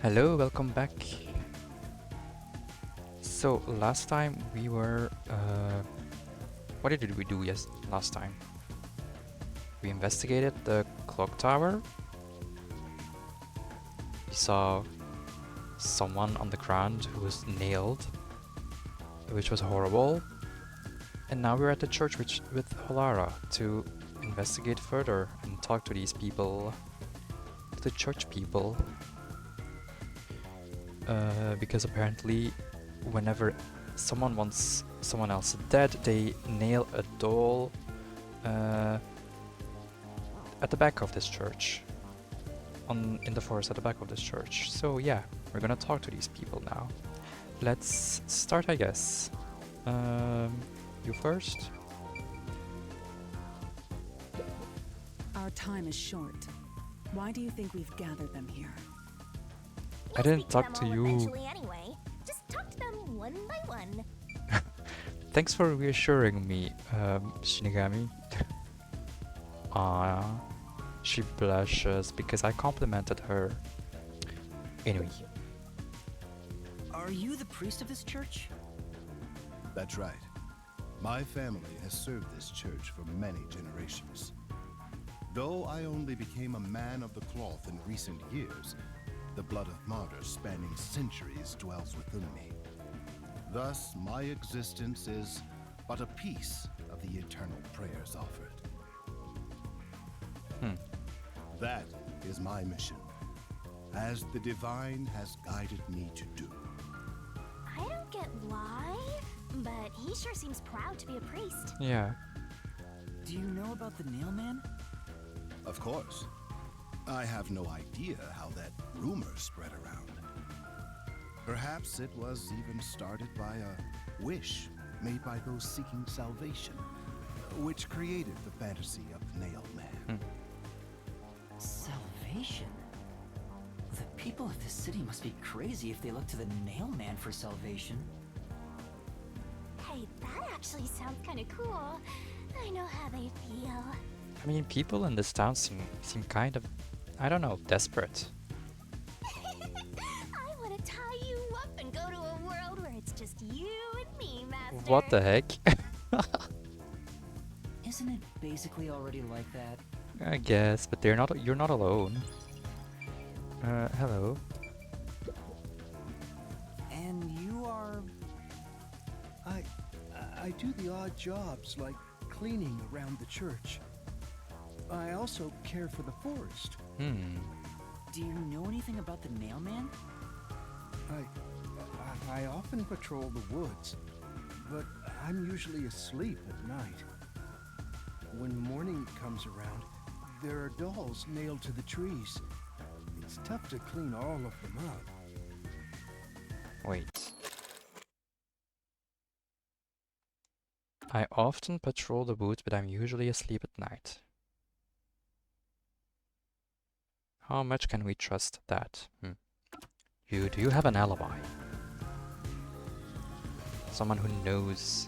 Hello, welcome back. So last time we were what did we do last time? We investigated the clock tower. We saw someone on the ground who was nailed, which was horrible. And now we're at the church with Holara to investigate further and talk to these people, to the church people. Because apparently whenever someone wants someone else dead, they nail a doll at the back of this church, in the forest at the back of this church. So yeah, we're gonna talk to these people now. Let's start, I guess. You first? Our time is short. Why do you think we've gathered them here? I didn't talk to you. Anyway. Just talk to them one by one. Thanks for reassuring me, Shinigami. Ah, she blushes because I complimented her. Anyway. Are you the priest of this church? That's right. My family has served this church for many generations. Though I only became a man of the cloth in recent years, the blood of martyrs spanning centuries dwells within me. Thus, my existence is but a piece of the eternal prayers offered. That is my mission, as the divine has guided me to do. I don't get why, but he sure seems proud to be a priest. Yeah. Do you know about the Nailman? Of course. I have no idea how that rumor spread around. Perhaps it was even started by a wish made by those seeking salvation, which created the fantasy of the Nailman. Salvation? The people of this city must be crazy if they look to the Nailman for salvation. Hey, that actually sounds kind of cool. I know how they feel. I mean, people in this town seem kind of, I don't know, desperate. I want to tie you up and go to a world where it's just you and me, Master. What the heck? Isn't it basically already like that? I guess, but you're not alone. Hello. And you are... I do the odd jobs like cleaning around the church. I also care for the forest. Do you know anything about the Nailman? I often patrol the woods, but I'm usually asleep at night. When morning comes around, there are dolls nailed to the trees. It's tough to clean all of them up. Wait. I often patrol the woods, but I'm usually asleep at night. How much can we trust that? Do you have an alibi? Someone who knows.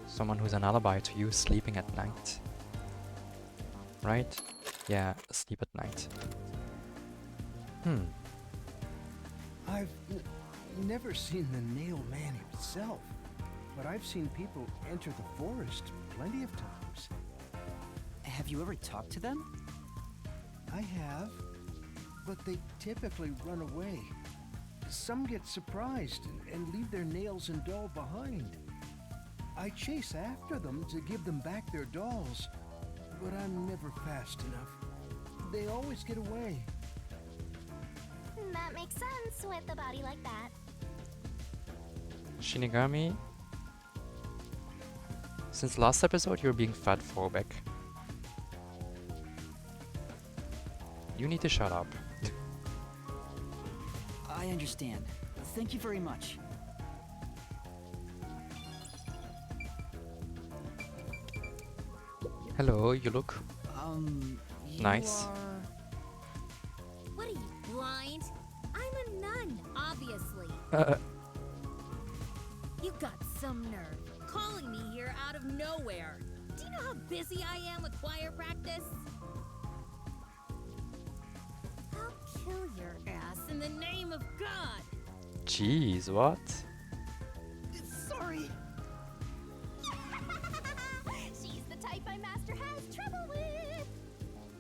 Someone who's an alibi to you sleeping at night. Right? Yeah, sleep at night. I've never seen the Nailman himself, but I've seen people enter the forest plenty of times. Have you ever talked to them? I have, but they typically run away. Some get surprised and leave their nails and doll behind. I chase after them to give them back their dolls, but I'm never fast enough. They always get away. That makes sense with a body like that. Shinigami, since last episode you're being fatphobic. You need to shut up. I understand. Thank you very much. Hello, you look You nice. are... What are you, blind? I'm a nun, obviously. You got some nerve calling me here out of nowhere. Do you know how busy I am with choir practice? Okay, kill your ass in the name of God. Jeez, what? Sorry. She's the type my master has trouble with.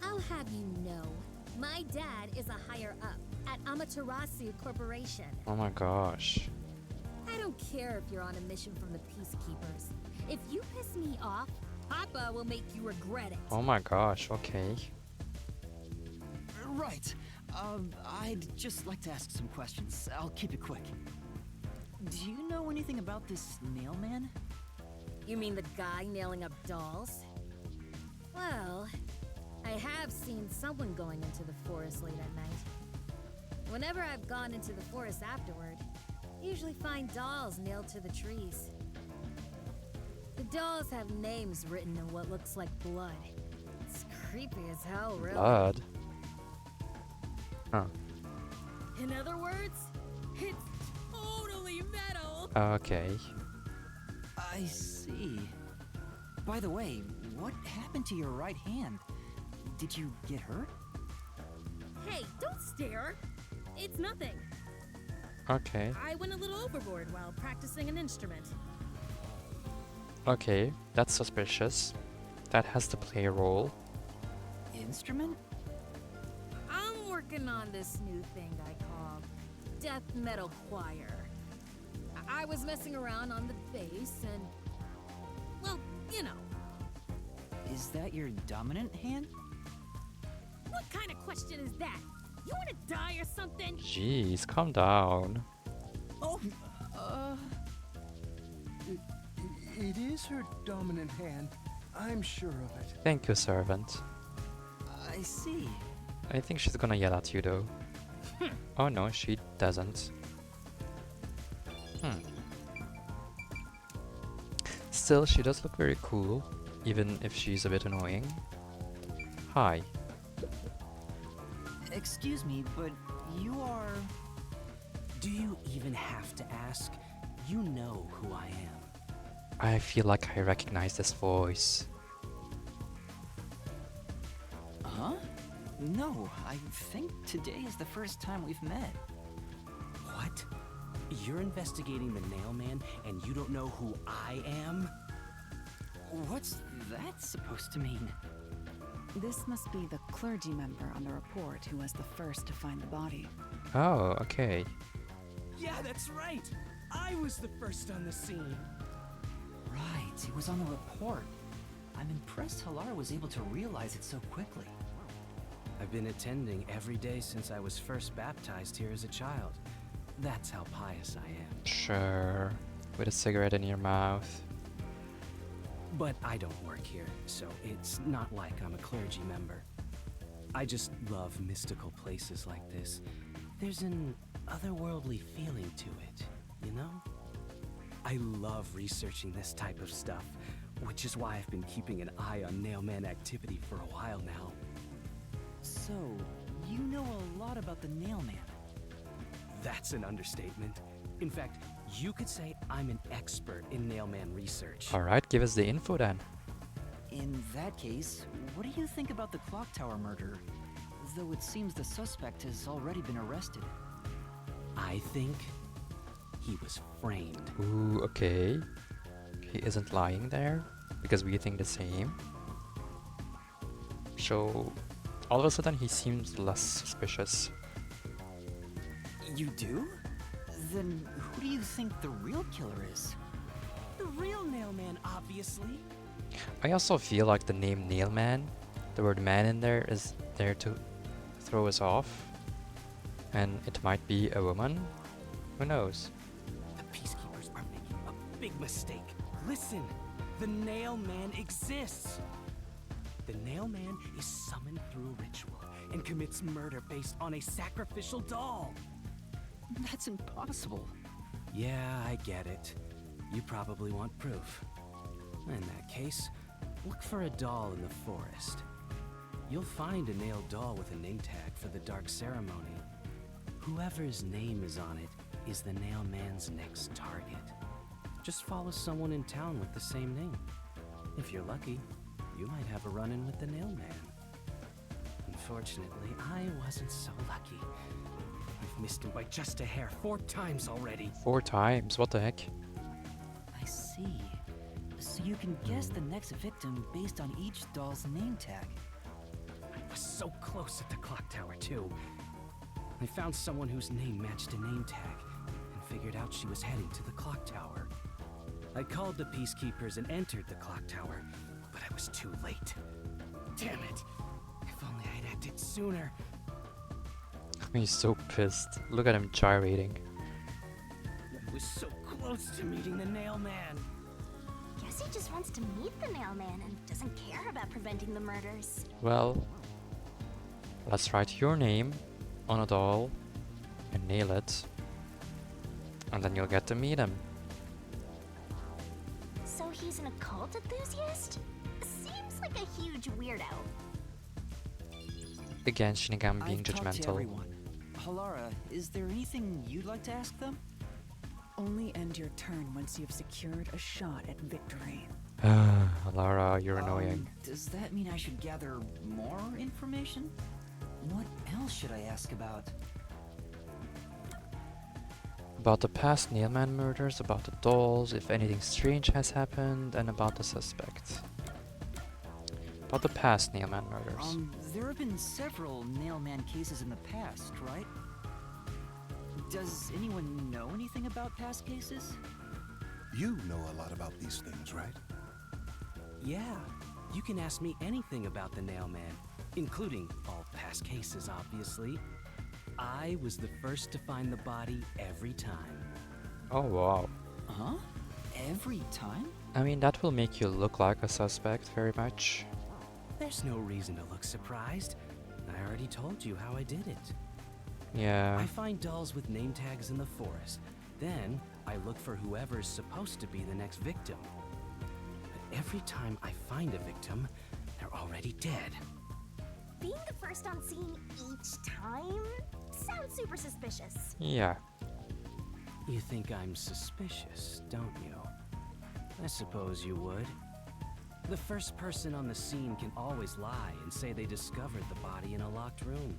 I'll have you know, my dad is a higher up at Amaterasu Corporation. Oh my gosh. I don't care if you're on a mission from the Peacekeepers. If you piss me off, Papa will make you regret it. Oh my gosh, okay. Right. I'd just like to ask some questions. I'll keep it quick. Do you know anything about this nail man? You mean the guy nailing up dolls? Well, I have seen someone going into the forest late at night. Whenever I've gone into the forest afterward, I usually find dolls nailed to the trees. The dolls have names written in what looks like blood. It's creepy as hell, really. Blood? Huh. In other words, it's totally metal. Okay. I see. By the way, what happened to your right hand? Did you get hurt? Hey, don't stare. It's nothing. Okay. I went a little overboard while practicing an instrument. Okay, that's suspicious. That has to play a role. Instrument? I'm working on this new thing I call Death Metal Choir. I was messing around on the bass and, well, you know. Is that your dominant hand? What kind of question is that? You want to die or something? Jeez, calm down. Oh, It is her dominant hand. I'm sure of it. Thank you, servant. I see. I think she's gonna yell at you though. Oh no, she doesn't. Still, she does look very cool, even if she's a bit annoying. Hi. Excuse me, but you are... Do you even have to ask? You know who I am. I feel like I recognize this voice. Huh? No, I think today is the first time we've met. What? You're investigating the Nailman and you don't know who I am? What's that supposed to mean? This must be the clergy member on the report who was the first to find the body. Oh, okay. Yeah, that's right. I was the first on the scene. Right, it was on the report. I'm impressed Halara was able to realize it so quickly. I've been attending every day since I was first baptized here as a child. That's how pious I am. Sure. With a cigarette in your mouth. But I don't work here, so it's not like I'm a clergy member. I just love mystical places like this. There's an otherworldly feeling to it, you know? I love researching this type of stuff, which is why I've been keeping an eye on Nailman activity for a while now. So, you know a lot about the Nailman. That's an understatement. In fact, you could say I'm an expert in Nailman research. Alright, give us the info then. In that case, what do you think about the clock tower murder? Though it seems the suspect has already been arrested. I think he was framed. Ooh, okay. He isn't lying there, because we think the same. So, all of a sudden he seems less suspicious. You do? Then who do you think the real killer is? The real Nailman, obviously. I also feel like the name Nailman, the word man in there is there to throw us off. And it might be a woman. Who knows? The Peacekeepers are making a big mistake. Listen, the Nailman exists. The Nailman is summoned through a ritual and commits murder based on a sacrificial doll. That's impossible. Yeah, I get it. You probably want proof. In that case, look for a doll in the forest. You'll find a nailed doll with a name tag for the Dark Ceremony. Whoever's name is on it is the Nailman's next target. Just follow someone in town with the same name. If you're lucky, you might have a run-in with the Nailman. In Unfortunately, I wasn't so lucky. I've missed him by just a hair 4 times already. 4 times, what the heck? I see. So you can guess the next victim based on each doll's name tag. I was so close at the clock tower, too. I found someone whose name matched a name tag and figured out she was heading to the clock tower. I called the peacekeepers and entered the clock tower, but I was too late. Damn it! If only I'd acted sooner. He's so pissed. Look at him gyrating. I was so close to meeting the nail man. Guess he just wants to meet the mailman and doesn't care about preventing the murders. Well, let's write your name on a doll and nail it. And then you'll get to meet him. So he's an occult enthusiast? Seems like a huge weirdo. Again, Shinigami being I've talked to judgmental. everyone. Halara, is there anything you'd like to ask them? Only end your turn once you've secured a shot at victory. Lara, you're annoying. Does that mean I should gather more information? What else should I ask about? About the past Nailman murders, about the dolls, if anything strange has happened, and about the suspect. About the past Nailman murders. There have been several Nailman cases in the past, right? Does anyone know anything about past cases? You know a lot about these things, right? Yeah, you can ask me anything about the nail man, including all past cases, obviously. I was the first to find the body every time. Oh wow. Huh? Every time? I mean, that will make you look like a suspect very much. There's no reason to look surprised. I already told you how I did it. Yeah. I find dolls with name tags in the forest. Then, I look for whoever's supposed to be the next victim. But every time I find a victim, they're already dead. Being the first on scene each time sounds super suspicious. Yeah. You think I'm suspicious, don't you? I suppose you would. The first person on the scene can always lie and say they discovered the body in a locked room.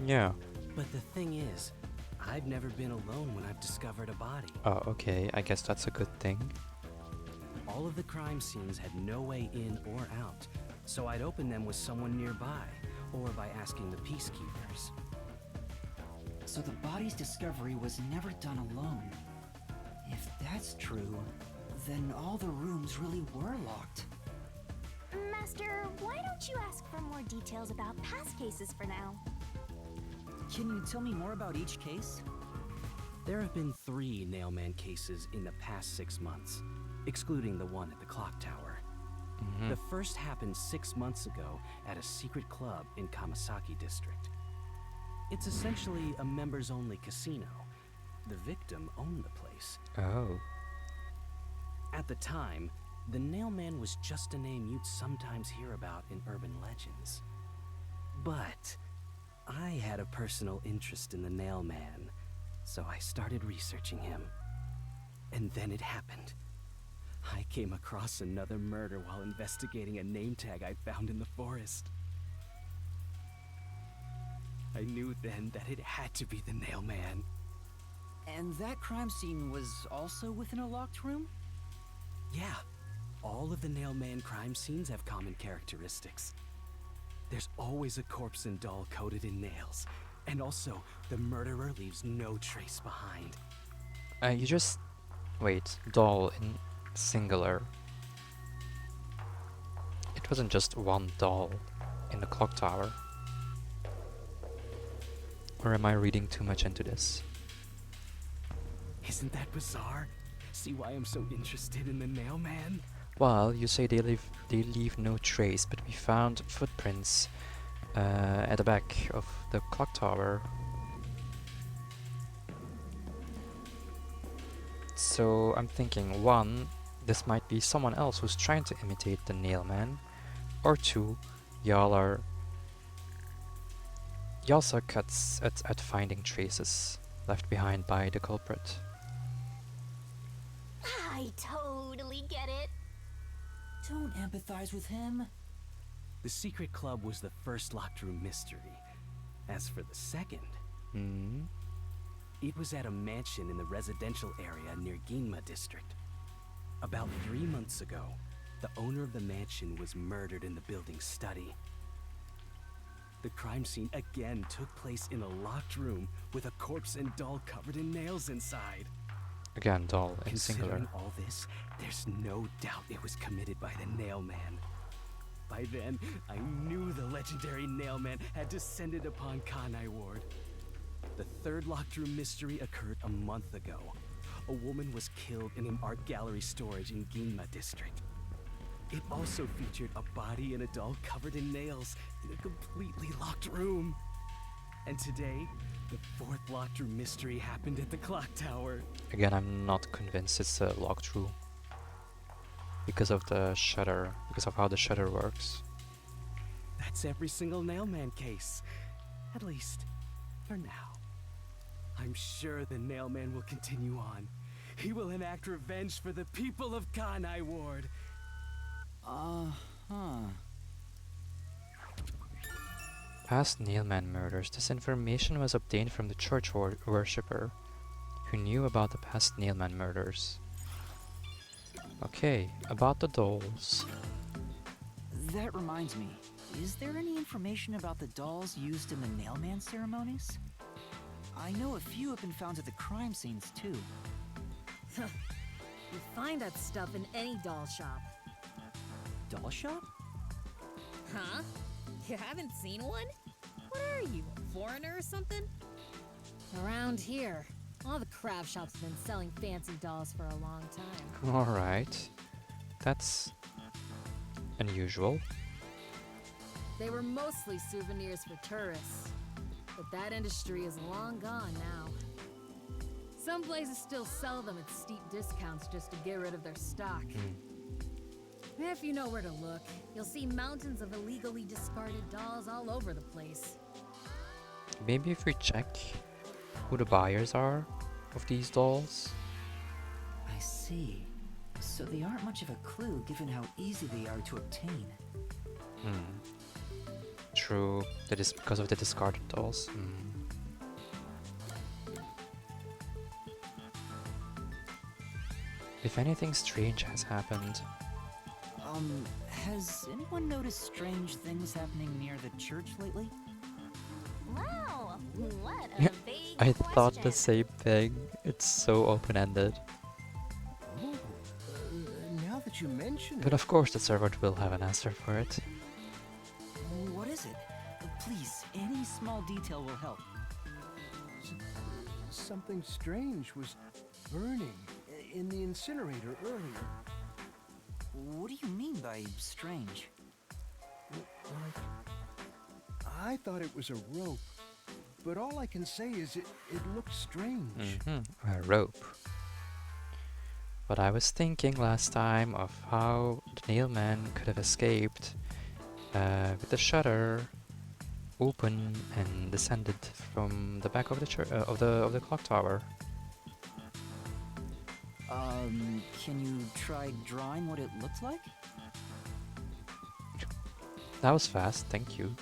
Yeah. But the thing is, I've never been alone when I've discovered a body. Oh, okay. I guess that's a good thing. All of the crime scenes had no way in or out, so I'd open them with someone nearby, or by asking the peacekeepers. So the body's discovery was never done alone. If that's true, then all the rooms really were locked. Master, why don't you ask for more details about past cases for now? Can you tell me more about each case? There have been 3 Nailman cases in the past 6 months, excluding the one at the clock tower. The first happened 6 months ago at a secret club in Kamasaki District. It's essentially a members-only casino. The victim owned the place. Oh. At the time, the Nailman was just a name you'd sometimes hear about in urban legends. But I had a personal interest in the Nailman, so I started researching him. And then it happened. I came across another murder while investigating a name tag I'd found in the forest. I knew then that it had to be the Nailman. And that crime scene was also within a locked room? Yeah, all of the Nailman crime scenes have common characteristics. There's always a corpse and doll coated in nails, and also the murderer leaves no trace behind. You just... Wait, doll in singular. It wasn't just one doll in the clock tower. Or am I reading too much into this? Isn't that bizarre? See why I'm so interested in the Nailman? Well, you say they leave no trace, but we found footprints at the back of the clock tower. So I'm thinking, 1, this might be someone else who's trying to imitate the Nailman, or 2, y'all suck at finding traces left behind by the culprit. I totally get it. Don't empathize with him. The secret club was the first locked room mystery. As for the second, Hmm. it was at a mansion in the residential area near Ginma district. About 3 months ago, the owner of the mansion was murdered in the building's study. The crime scene again took place in a locked room with a corpse and doll covered in nails inside. Again, doll in singular. Considering all this, there's no doubt it was committed by the Nailman. By then, I knew the legendary Nailman had descended upon Kanai Ward. The third locked room mystery occurred a month ago. A woman was killed in an art gallery storage in Ginma district. It also featured a body and a doll covered in nails in a completely locked room. And today, the fourth locked room mystery happened at the clock tower. Again, I'm not convinced it's a locked room. Because of the shutter, because of how the shutter works. That's every single Nailman case. At least, for now. I'm sure the Nailman will continue on. He will enact revenge for the people of Kanai Ward. Uh-huh. Past Nailman murders. This information was obtained from the church worshipper who knew about the past Nailman murders. Okay, about the dolls. That reminds me. Is there any information about the dolls used in the Nailman ceremonies? I know a few have been found at the crime scenes, too. You find that stuff in any doll shop. Doll shop? Huh? You haven't seen one? What are you, a foreigner or something? Around here, all the craft shops have been selling fancy dolls for a long time. Alright. That's unusual. They were mostly souvenirs for tourists, but that industry is long gone now. Some places still sell them at steep discounts just to get rid of their stock. If you know where to look, you'll see mountains of illegally discarded dolls all over the place. Maybe if we check who the buyers are of these dolls. I see. So they aren't much of a clue given how easy they are to obtain. True. That is because of the discarded dolls. If anything strange has happened. Has anyone noticed strange things happening near the church lately? Wow, what a Yeah, vague I thought the question. same thing. It's so open-ended. Oh, now that you mention But it, of course the servant will have an answer for it. What is it? Please, any small detail will help. something strange was burning in the incinerator earlier. What do you mean by strange? Like, I thought it was a rope, but all I can say is it looked strange. A rope. But I was thinking last time of how the Nailman could have escaped with the shutter open and descended from the back of the of the clock tower. Can you try drawing what it looks like? That was fast, thank you.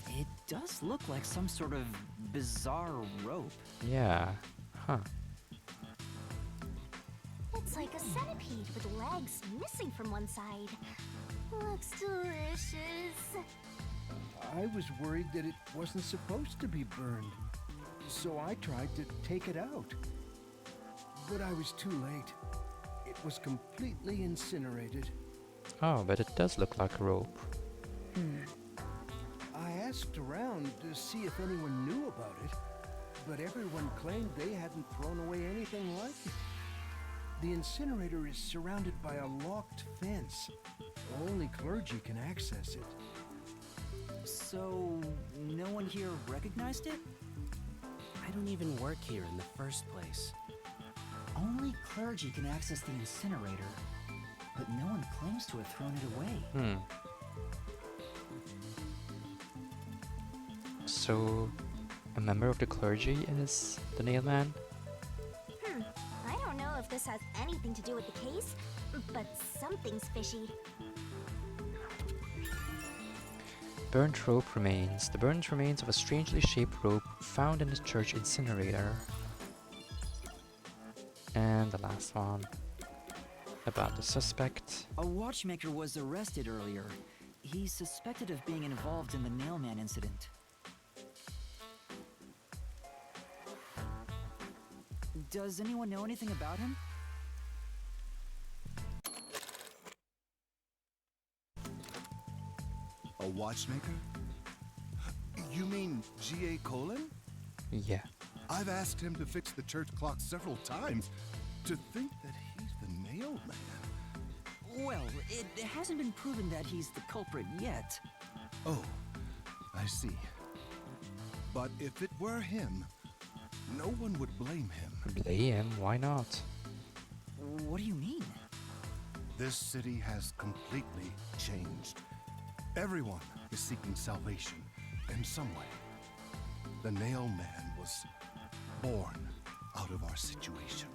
It does look like some sort of bizarre rope. Yeah, huh. It's like a centipede with legs missing from one side. Looks delicious. I was worried that it wasn't supposed to be burned, so I tried to take it out. But I was too late. It was completely incinerated. Oh, but it does look like a rope. I asked around to see if anyone knew about it, but everyone claimed they hadn't thrown away anything like it. The incinerator is surrounded by a locked fence. Only clergy can access it. So, no one here recognized it? I don't even work here in the first place. Only clergy can access the incinerator, but no one claims to have thrown it away. So, a member of the clergy is the Nailman? I don't know if this has anything to do with the case, but something's fishy. burnt rope remains. The burnt remains of a strangely shaped rope found in the church incinerator. And the last one. About the suspect. A watchmaker was arrested earlier. He's suspected of being involved in the Nailman incident. Does anyone know anything about him? A watchmaker? You mean G.A. Colin? Yeah. I've asked him to fix the church clock several times. To think that he's the Nail Man. Well, it hasn't been proven that he's the culprit yet. Oh, I see. But if it were him, no one would blame him. Blame? Why not? What do you mean? This city has completely changed. Everyone is seeking salvation in some way. The Nail Man was born out of our situation.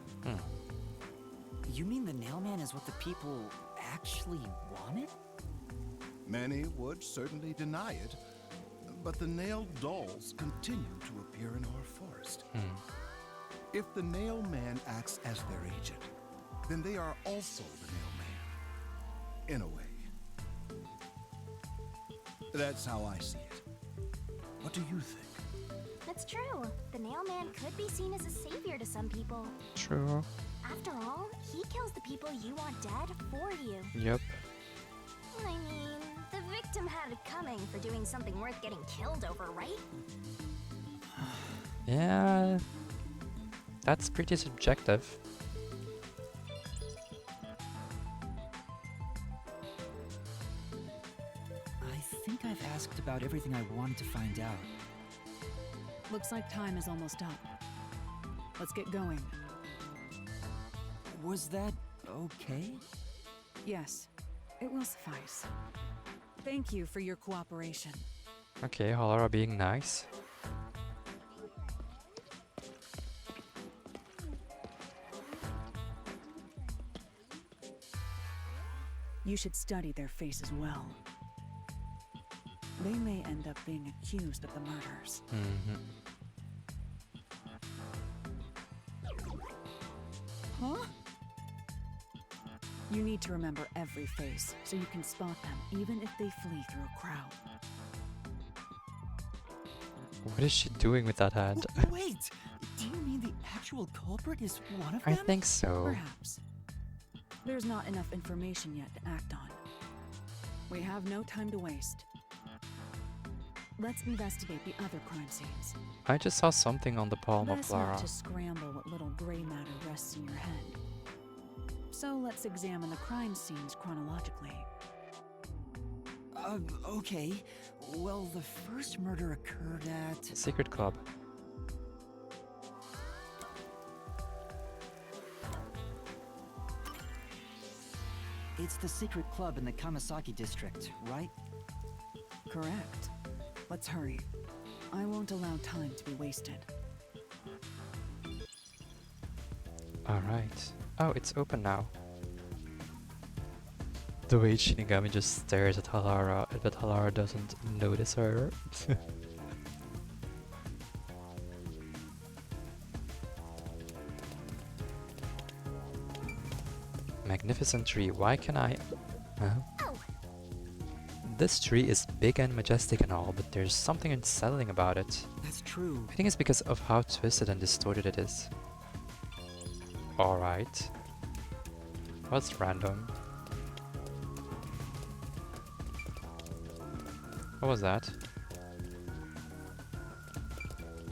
You mean the Nailman is what the people actually wanted? Many would certainly deny it, but the nailed dolls continue to appear in our forest. If the Nail Man acts as their agent, then they are also the Nail Man. In a way. That's how I see it. What do you think? That's true. The Nail Man could be seen as a savior to some people. True. After all, he kills the people you want dead for you. Yep. I mean, the victim had it coming for doing something worth getting killed over, right? Yeah. That's pretty subjective. I think I've asked about everything I wanted to find out. Looks like time is almost up. Let's get going. Was that okay? Yes, it will suffice. Thank you for your cooperation. Okay, Halara being nice. You should study their faces well. They may end up being accused of the murders. Huh? You need to remember every face, so you can spot them, even if they flee through a crowd. What is she doing with that hand? Wait! Do you mean the actual culprit is one of I them? think so. Perhaps. There's not enough information yet to act on. We have no time to waste. Let's investigate the other crime scenes. I just saw something on the palm of Best not Lara. to scramble what little gray matter rests in your head. So let's examine the crime scenes chronologically. Okay. Well, the first murder occurred at... Secret Club. It's the secret club in the Kamasaki district, right? Correct. Let's hurry. I won't allow time to be wasted. Alright. Oh, it's open now. The way Shinigami just stares at Halara, but Halara doesn't notice her. Magnificent tree. Why can I... Huh? Oh, This tree is big and majestic and all, but there's something unsettling about it. That's true. I think it's because of how twisted and distorted it is. Alright. What's random? What was that?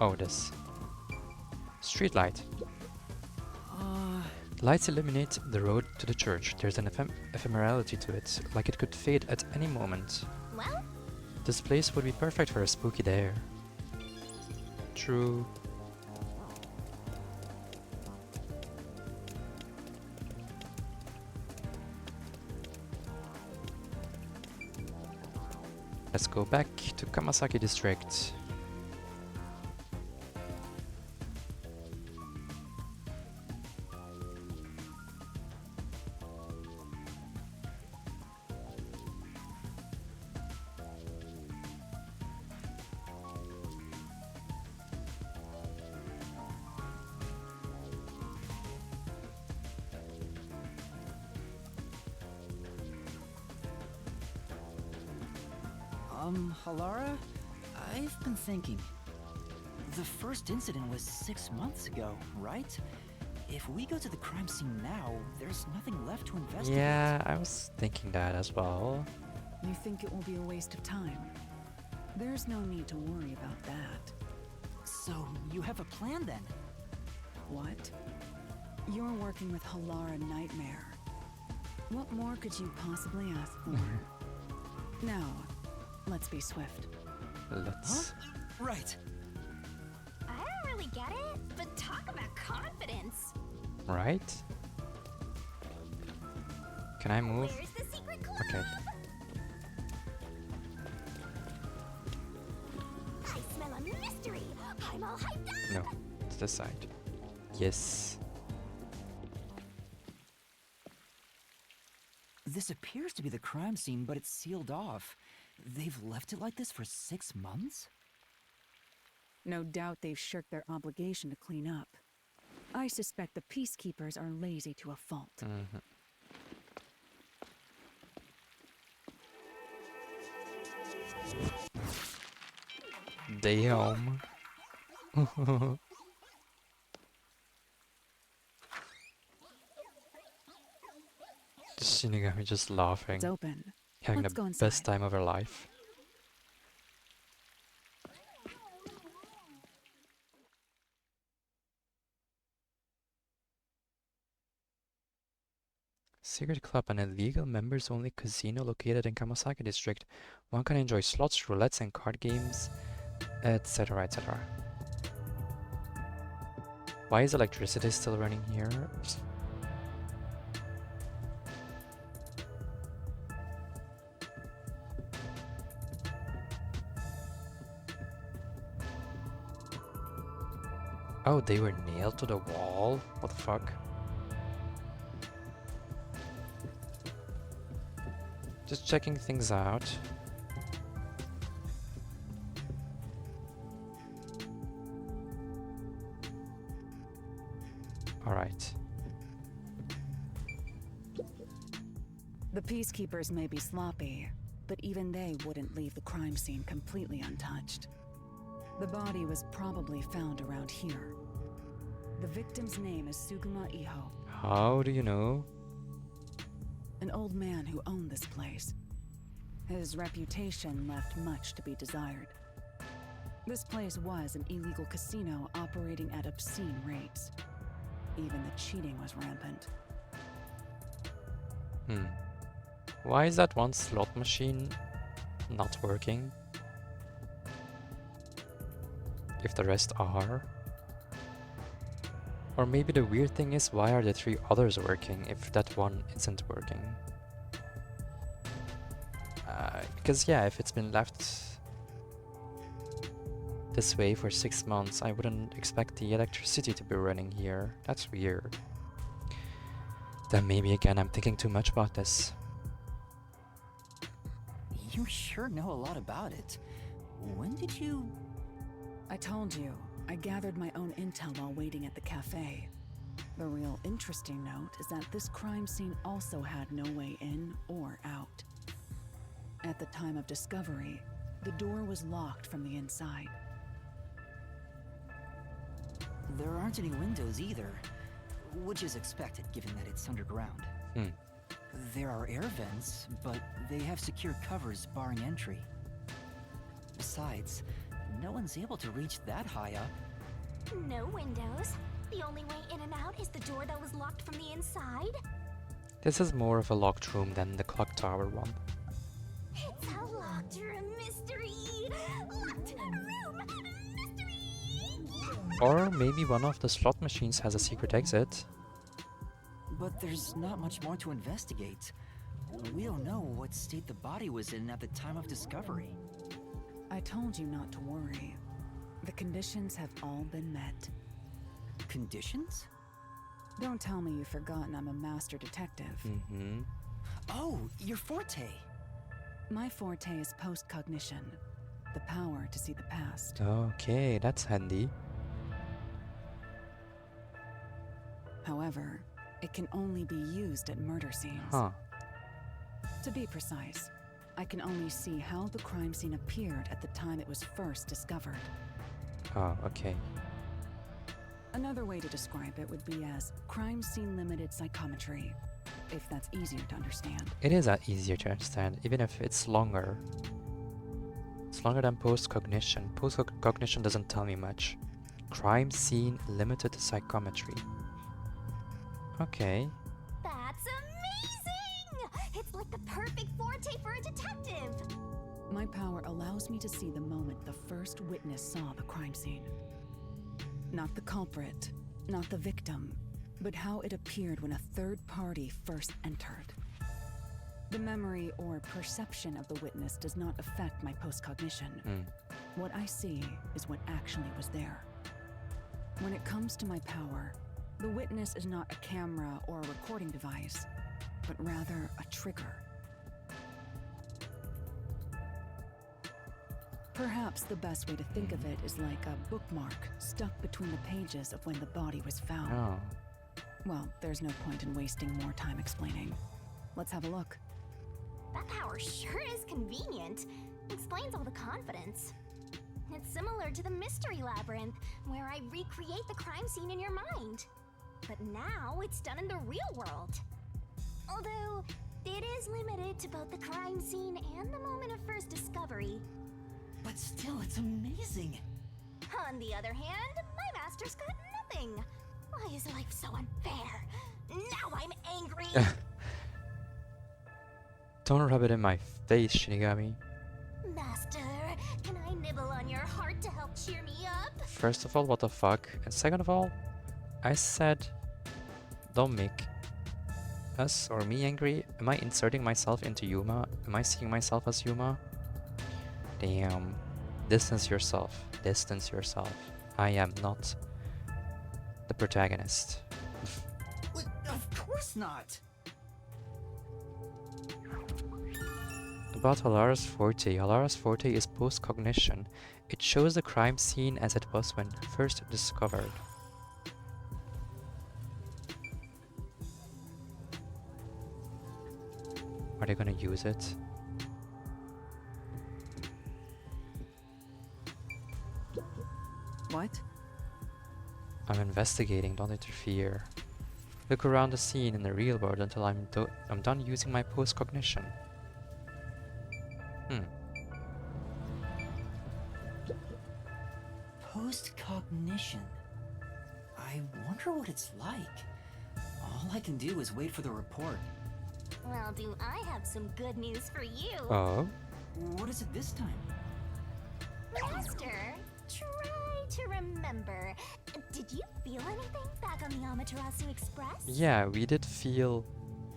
Oh, this. Streetlight. Lights illuminate the road to the church. There's an ephemerality to it, like it could fade at any moment. well, This place would be perfect for a spooky day. True. Let's go back to Kamasaki district. Halara, I've been thinking. The first incident was 6 months ago, right? If we go to the crime scene now, there's nothing left to investigate. Yeah, I was thinking that as well. You think it will be a waste of time? There's no need to worry about that. So, you have a plan then? What? You're working with Halara Nightmare. What more could you possibly ask for? Now, let's be swift. Let's. Right. I don't really get it, but talk about confidence. Right? Can I move? Where's the secret club? Okay. I smell a mystery. I'm all hyped up. No, it's this side. Yes. This appears to be the crime scene, but it's sealed off. They've left it like this for 6 months? No doubt they've shirked their obligation to clean up. I suspect the peacekeepers are lazy to a fault. Mm-hmm. Damn. The Shinigami just laughing, It's open. having Let's the go best inside. time of her life. Secret Club, an illegal members-only casino located in Kamasaki district. One can enjoy slots, roulettes, and card games, etc., etc. Why is electricity still running here? Oh, they were nailed to the wall? What the fuck? Just checking things out. Alright. The peacekeepers may be sloppy, but even they wouldn't leave the crime scene completely untouched. The body was probably found around here. The victim's name is Suguma Iho, How do you know? an old man who owned this place. His reputation left much to be desired. This place was an illegal casino operating at obscene rates. Even the cheating was rampant. Why is that one slot machine not working? If the rest are? Or maybe the weird thing is, why are the 3 others working if that one isn't working? Because yeah, if it's been left this way for 6 months, I wouldn't expect the electricity to be running here. That's weird. Then maybe again I'm thinking too much about this. You sure know a lot about it. When did you... I told you, I gathered my own intel while waiting at the cafe. The real interesting note is that this crime scene also had no way in or out. At the time of discovery, the door was locked from the inside. There aren't any windows either, which is expected given that it's underground. There are air vents, but they have secure covers barring entry. Besides, no one's able to reach that high up. No windows. The only way in and out is the door that was locked from the inside. This is more of a locked room than the clock tower one. It's a locked room mystery. Locked room mystery. Or maybe one of the slot machines has a secret exit. But there's not much more to investigate. We don't know what state the body was in at the time of discovery. I told you not to worry. The conditions have all been met. Conditions? Don't tell me you've forgotten I'm a master detective. Oh, your forte. My forte is post-cognition, the power to see the past. Okay, that's handy. However, it can only be used at murder scenes. Huh. To be precise, I can only see how the crime scene appeared at the time it was first discovered. Oh, okay. Another way to describe it would be as crime scene limited psychometry, if that's easier to understand. It is easier to understand, even if it's longer. It's longer than post-cognition. Post-cognition doesn't tell me much. Crime scene limited psychometry. Okay. That's amazing! It's like the perfect forte for a detective. My power allows me to see the moment the first witness saw the crime scene. Not the culprit, not the victim, but how it appeared when a third party first entered. The memory or perception of the witness does not affect my post-cognition. What I see is what actually was there. When it comes to my power, the witness is not a camera or a recording device, but rather a trigger. Perhaps the best way to think of it is like a bookmark stuck between the pages of when the body was found. Oh. Well, there's no point in wasting more time explaining. Let's have a look. That power sure is convenient. Explains all the confidence. It's similar to the Mystery Labyrinth, where I recreate the crime scene in your mind. But now it's done in the real world. Although, it is limited to both the crime scene and the moment of first discovery. But still, it's amazing. On the other hand, my master's got nothing. Why is life so unfair? Now I'm angry! Don't rub it in my face, Shinigami. Master, can I nibble on your heart to help cheer me up? First of all, what the fuck? And second of all, I said don't make us or me angry. Am I inserting myself into Yuma? Am I seeing myself as Yuma? Damn. Distance yourself. Distance yourself. I am not the protagonist. Of course not. About Halara's Forte. Halara's Forte is post-cognition. It shows the crime scene as it was when first discovered. Are they gonna use it? What? I'm investigating, don't interfere. Look around the scene in the real world until I'm done using my post-cognition. Post-cognition. I wonder what it's like. All I can do is wait for the report. Well, do I have some good news for you? Oh? What is it this time? Master, try to remember. Did you feel anything back on the Amaterasu Express? Yeah, we did feel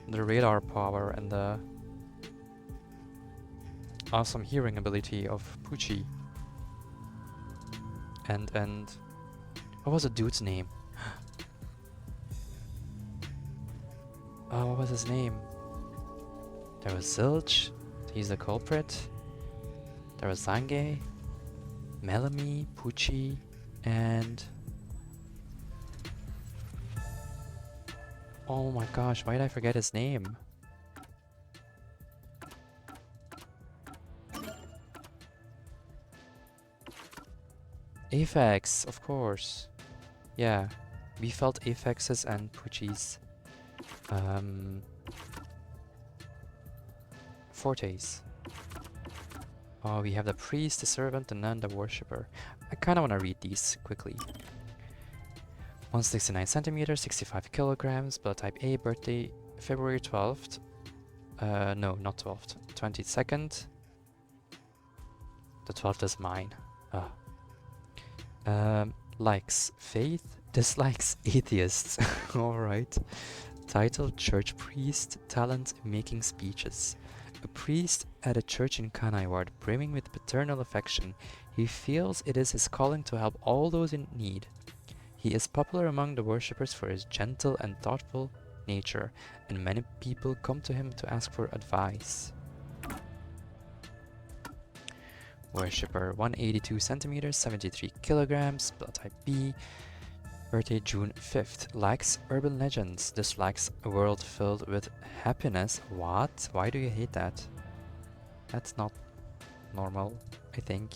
the radar power and the awesome hearing ability of Pucci. And what was the dude's name? Oh, what was his name? There was Zilch, he's the culprit. There was Zange, Melanie, Pucci, and... oh my gosh, why did I forget his name? Aphex, of course. Yeah, we felt Aphex's and Pucci's fortes. Oh, we have the priest, the servant, the nun, the worshipper. I kind of want to read these quickly. 169 centimeters, 65 kilograms, blood type A, birthday February 12th. No, not 12th, 22nd. The 12th is mine. Likes faith, dislikes atheists. Alright. Title, church priest, talent making speeches. A priest at a church in Kanai Ward, brimming with paternal affection. He feels it is his calling to help all those in need. He is popular among the worshippers for his gentle and thoughtful nature, and many people come to him to ask for advice. Worshipper, 182 centimeters, 73 kilograms, blood type B, birthday June 5th, likes urban legends, dislikes a world filled with happiness. What? Why do you hate that? That's not normal, I think.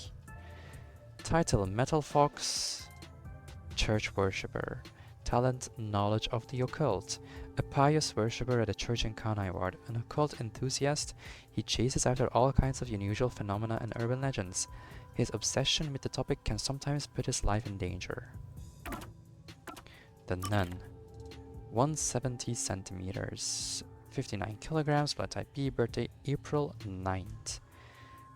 Title: Metal Fox. Church worshipper. Talent: knowledge of the occult. A pious worshipper at a church in Kanai Ward. An occult enthusiast, he chases after all kinds of unusual phenomena and urban legends. His obsession with the topic can sometimes put his life in danger. The Nun. 170 centimeters. 59 kilograms, blood type B, birthday April 9th.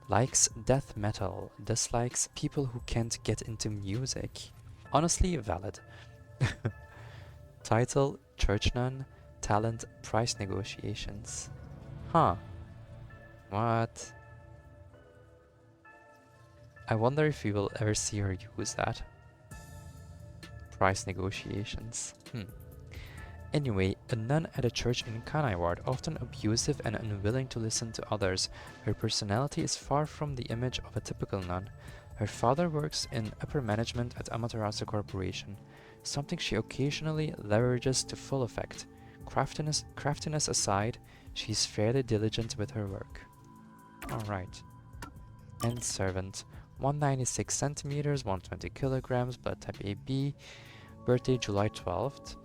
Likes death metal, dislikes people who can't get into music. Honestly, valid. Title: Church Nun. Talent: price negotiations. Huh. What? I wonder if we will ever see her use that. Price negotiations. Anyway, a nun at a church in Kanai Ward, often abusive and unwilling to listen to others. Her personality is far from the image of a typical nun. Her father works in upper management at Amaterasu Corporation, something she occasionally leverages to full effect. Craftiness aside, she's fairly diligent with her work. Alright. And servant. 196 centimeters, 120 kilograms, blood type AB, birthday July 12th.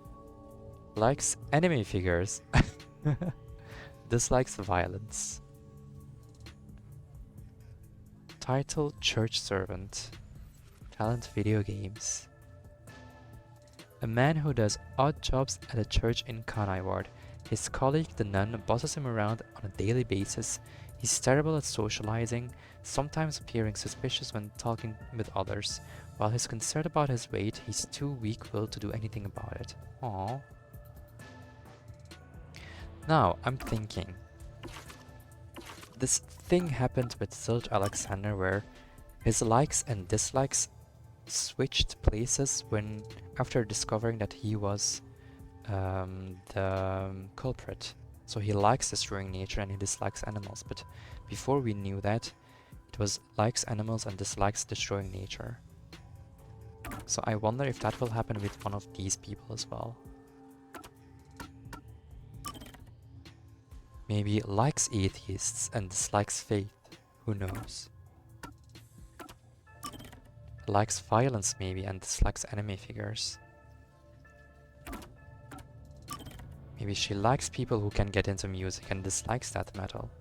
Likes anime figures. Dislikes violence. Title: Church servant. Talent: video games. A man who does odd jobs at a church in Kanai Ward. His colleague, the nun, bosses him around on a daily basis. He's terrible at socializing, sometimes appearing suspicious when talking with others. While he's concerned about his weight, he's too weak-willed to do anything about it. Aww. Now, I'm thinking. This thing happened with Zilch Alexander where his likes and dislikes switched places when after discovering that he was the culprit. So he likes destroying nature and he dislikes animals, but before we knew that, it was likes animals and dislikes destroying nature. So I wonder if that will happen with one of these people as well. Maybe likes atheists and dislikes faith. Who knows? Likes violence maybe and dislikes anime figures. Maybe she likes people who can get into music and dislikes death metal.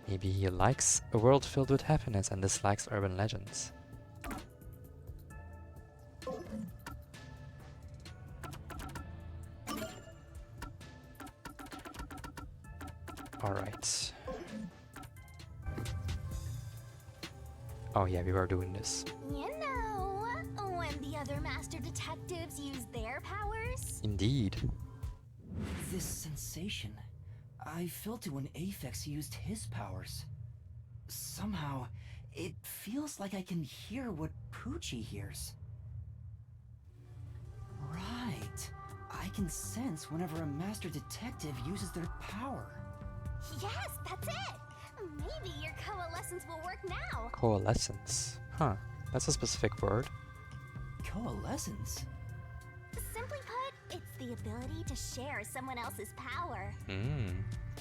Maybe he likes a world filled with happiness and dislikes urban legends. Alright. Oh yeah, we were doing this. You know, when the other master detectives use their powers? Indeed. This sensation. I felt it when Aphex used his powers. Somehow, it feels like I can hear what Poochie hears. Right. I can sense whenever a master detective uses their power. Yes, that's it! Maybe your coalescence will work now. Coalescence. Huh. That's a specific word. Coalescence? Simply put, it's the ability to share someone else's power.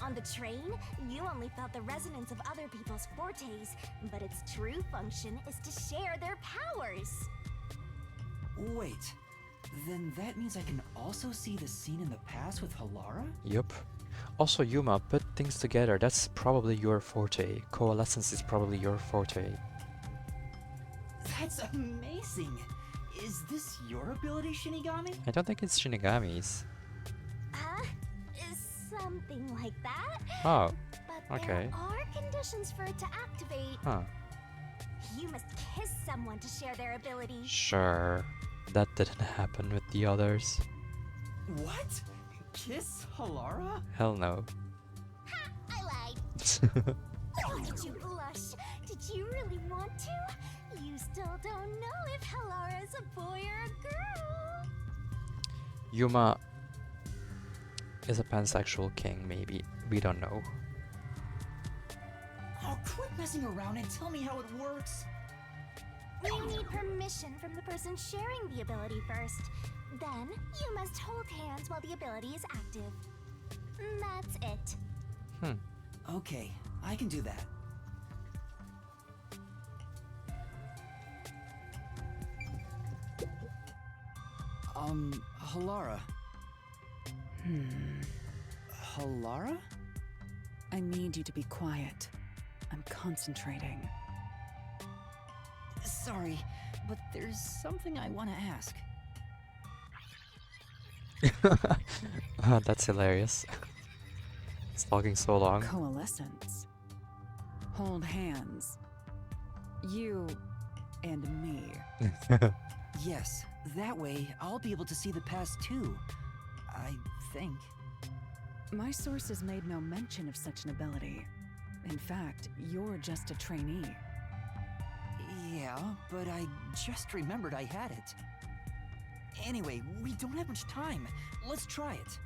On the train, you only felt the resonance of other people's fortes, but its true function is to share their powers. Wait, then that means I can also see the scene in the past with Halara? Yup. Also, Yuma, put things together. That's probably your forte. Coalescence is probably your forte. That's amazing! Is this your ability, Shinigami? I don't think it's Shinigami's. Something like that. Oh, but okay. there are conditions for it to activate. Huh. You must kiss someone to share their ability. Sure. That didn't happen with the others. What? Kiss Halara? Hell no. Ha! I lied. Oh, did you blush? Did you really want to? You still don't know if Halara is a boy or a girl. Yuma is a pansexual king, maybe. We don't know. Oh, quit messing around and tell me how it works. You need permission from the person sharing the ability first. Then, you must hold hands while the ability is active. That's it. Okay, I can do that. Halara. Halara? I need you to be quiet. I'm concentrating. Sorry, but there's something I want to ask. That's hilarious. It's talking so long. Coalescence. Hold hands. You and me. Yes, that way I'll be able to see the past too. I think. My sources made no mention of such an ability. In fact, you're just a trainee. Yeah, but I just remembered I had it. Anyway, we don't have much time. Let's try it.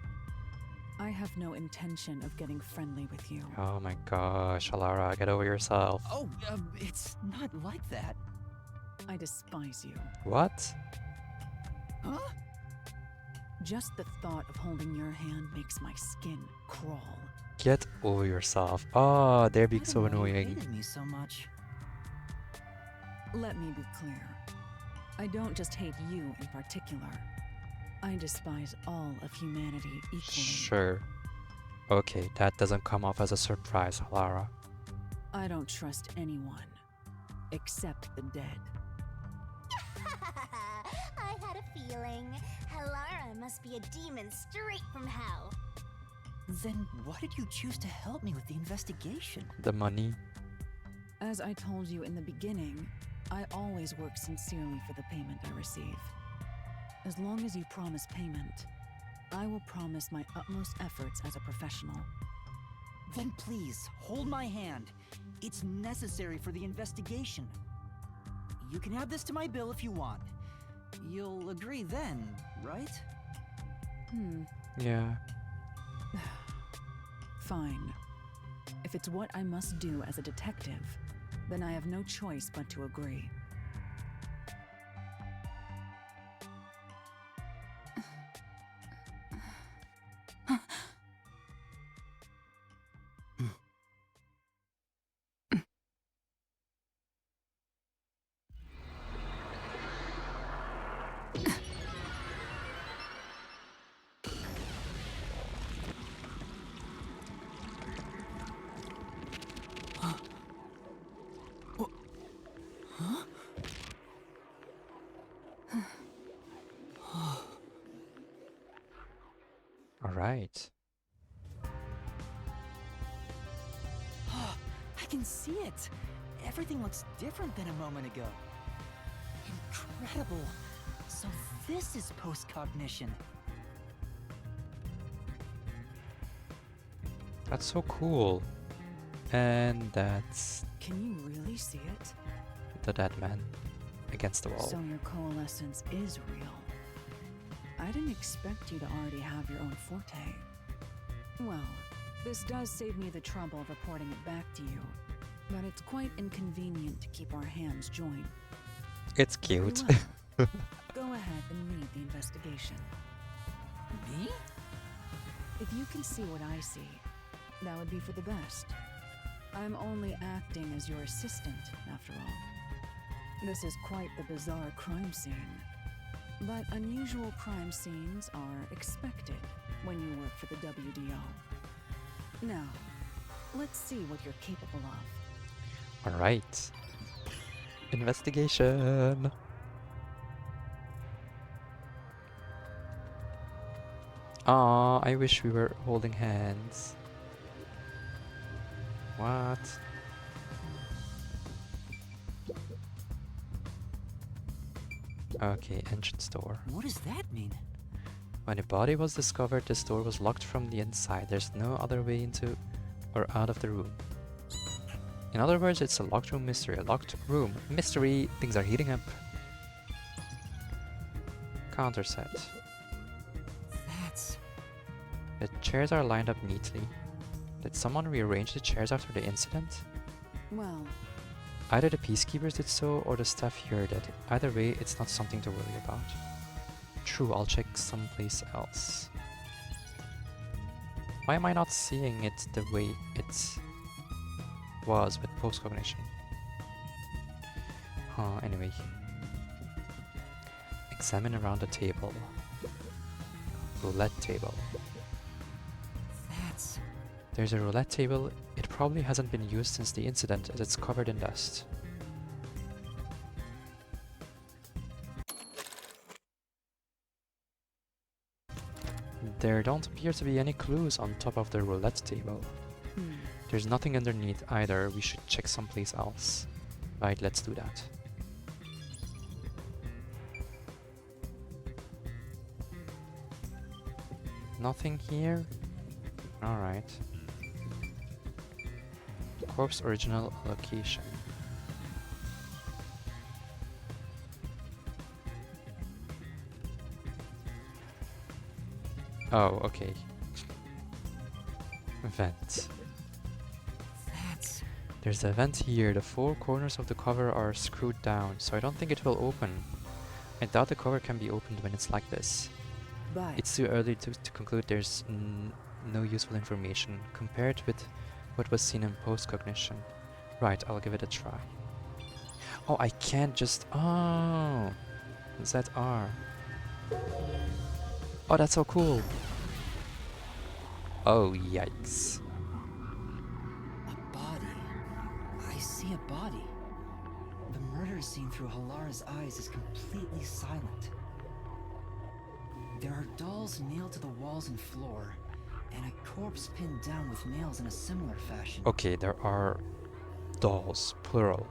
I have no intention of getting friendly with you. Oh my gosh, Alara, get over yourself. Oh, it's not like that. I despise you. What? Huh? Just the thought of holding your hand makes my skin crawl. Get over yourself. Oh, they're being I so didn't know you annoying. hated me so much. Let me be clear. I don't just hate you in particular. I despise all of humanity equally. Sure. Okay, that doesn't come off as a surprise, Alara. I don't trust anyone. Except the dead. I had a feeling. Halara must be a demon straight from hell. Then why did you choose to help me with the investigation? The money. As I told you in the beginning, I always work sincerely for the payment I receive. As long as you promise payment, I will promise my utmost efforts as a professional. Then please, hold my hand. It's necessary for the investigation. You can add this to my bill if you want. You'll agree then, right? Yeah. Fine. If it's what I must do as a detective, then I have no choice but to agree. All right. I can see it. Everything looks different than a moment ago. Incredible. So this is post-cognition. That's so cool. And that's Can you really see it? the dead man against the wall. So your coalescence is real. I didn't expect you to already have your own forte. Well, this does save me the trouble of reporting it back to you. But it's quite inconvenient to keep our hands joined. It's Very cute. well. Go ahead and lead the investigation. Me? If you can see what I see, that would be for the best. I'm only acting as your assistant, after all. This is quite the bizarre crime scene. But unusual crime scenes are expected when you work for the WDO. Now, let's see what you're capable of. All right. Investigation. Aw, I wish we were holding hands. What? Okay, entrance door. What does that mean? When a body was discovered, this door was locked from the inside. There's no other way into or out of the room. In other words, it's a locked room mystery. A locked room mystery. Things are heating up. Counter set. That's... The chairs are lined up neatly. Did someone rearrange the chairs after the incident? Well, Either the peacekeepers did so, or the staff here did. Either way, it's not something to worry about. True, I'll check someplace else. Why am I not seeing it the way it's was with post-cognition. Anyway. Examine around the table. Roulette table. There's a roulette table. It probably hasn't been used since the incident as it's covered in dust. There don't appear to be any clues on top of the roulette table. There's nothing underneath either. We should check someplace else. Right, let's do that. Nothing here? Alright. Corpse original location. Oh, okay. Vent. There's a vent here. The four corners of the cover are screwed down, so I don't think it will open. I doubt the cover can be opened when it's like this. But It's too early to conclude there's no useful information compared with what was seen in post-cognition. Right, I'll give it a try. Oh, I can't just... Oh! ZR. Oh, that's so cool! Oh, yikes. A body. I see a body. The murder scene through Halara's eyes is completely silent. There are dolls nailed to the walls and floor, and a corpse pinned down with nails in a similar fashion. Okay, there are dolls, plural.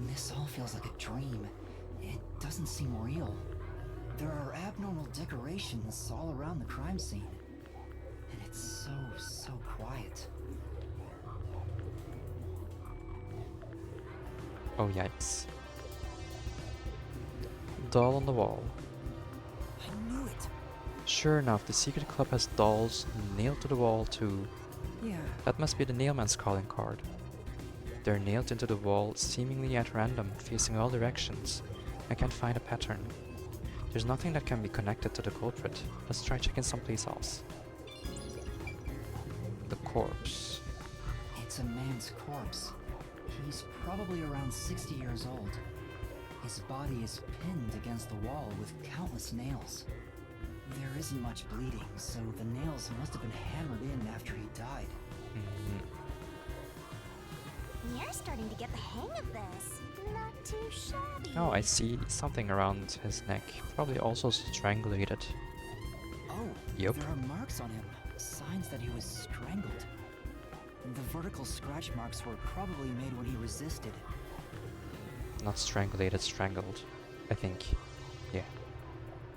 This all feels like a dream. It doesn't seem real. There are abnormal decorations all around the crime scene. And it's so quiet. Oh, yikes. Doll on the wall. I knew it! Sure enough, the secret club has dolls nailed to the wall too. yeah, That must be the Nailman's calling card. They're nailed into the wall, seemingly at random, facing all directions. I can't find a pattern. There's nothing that can be connected to the culprit. Let's try checking someplace else. The corpse. It's a man's corpse. He's probably around 60 years old. His body is pinned against the wall with countless nails. There isn't much bleeding, so the nails must have been hammered in after he died. You're starting to get the hang of this. Not too shabby. Oh, I see something around his neck. Probably also strangulated. Oh, Yup. there are marks on him, signs that he was strangled. The vertical scratch marks were probably made when he resisted. Not strangulated, strangled. I think. Yeah.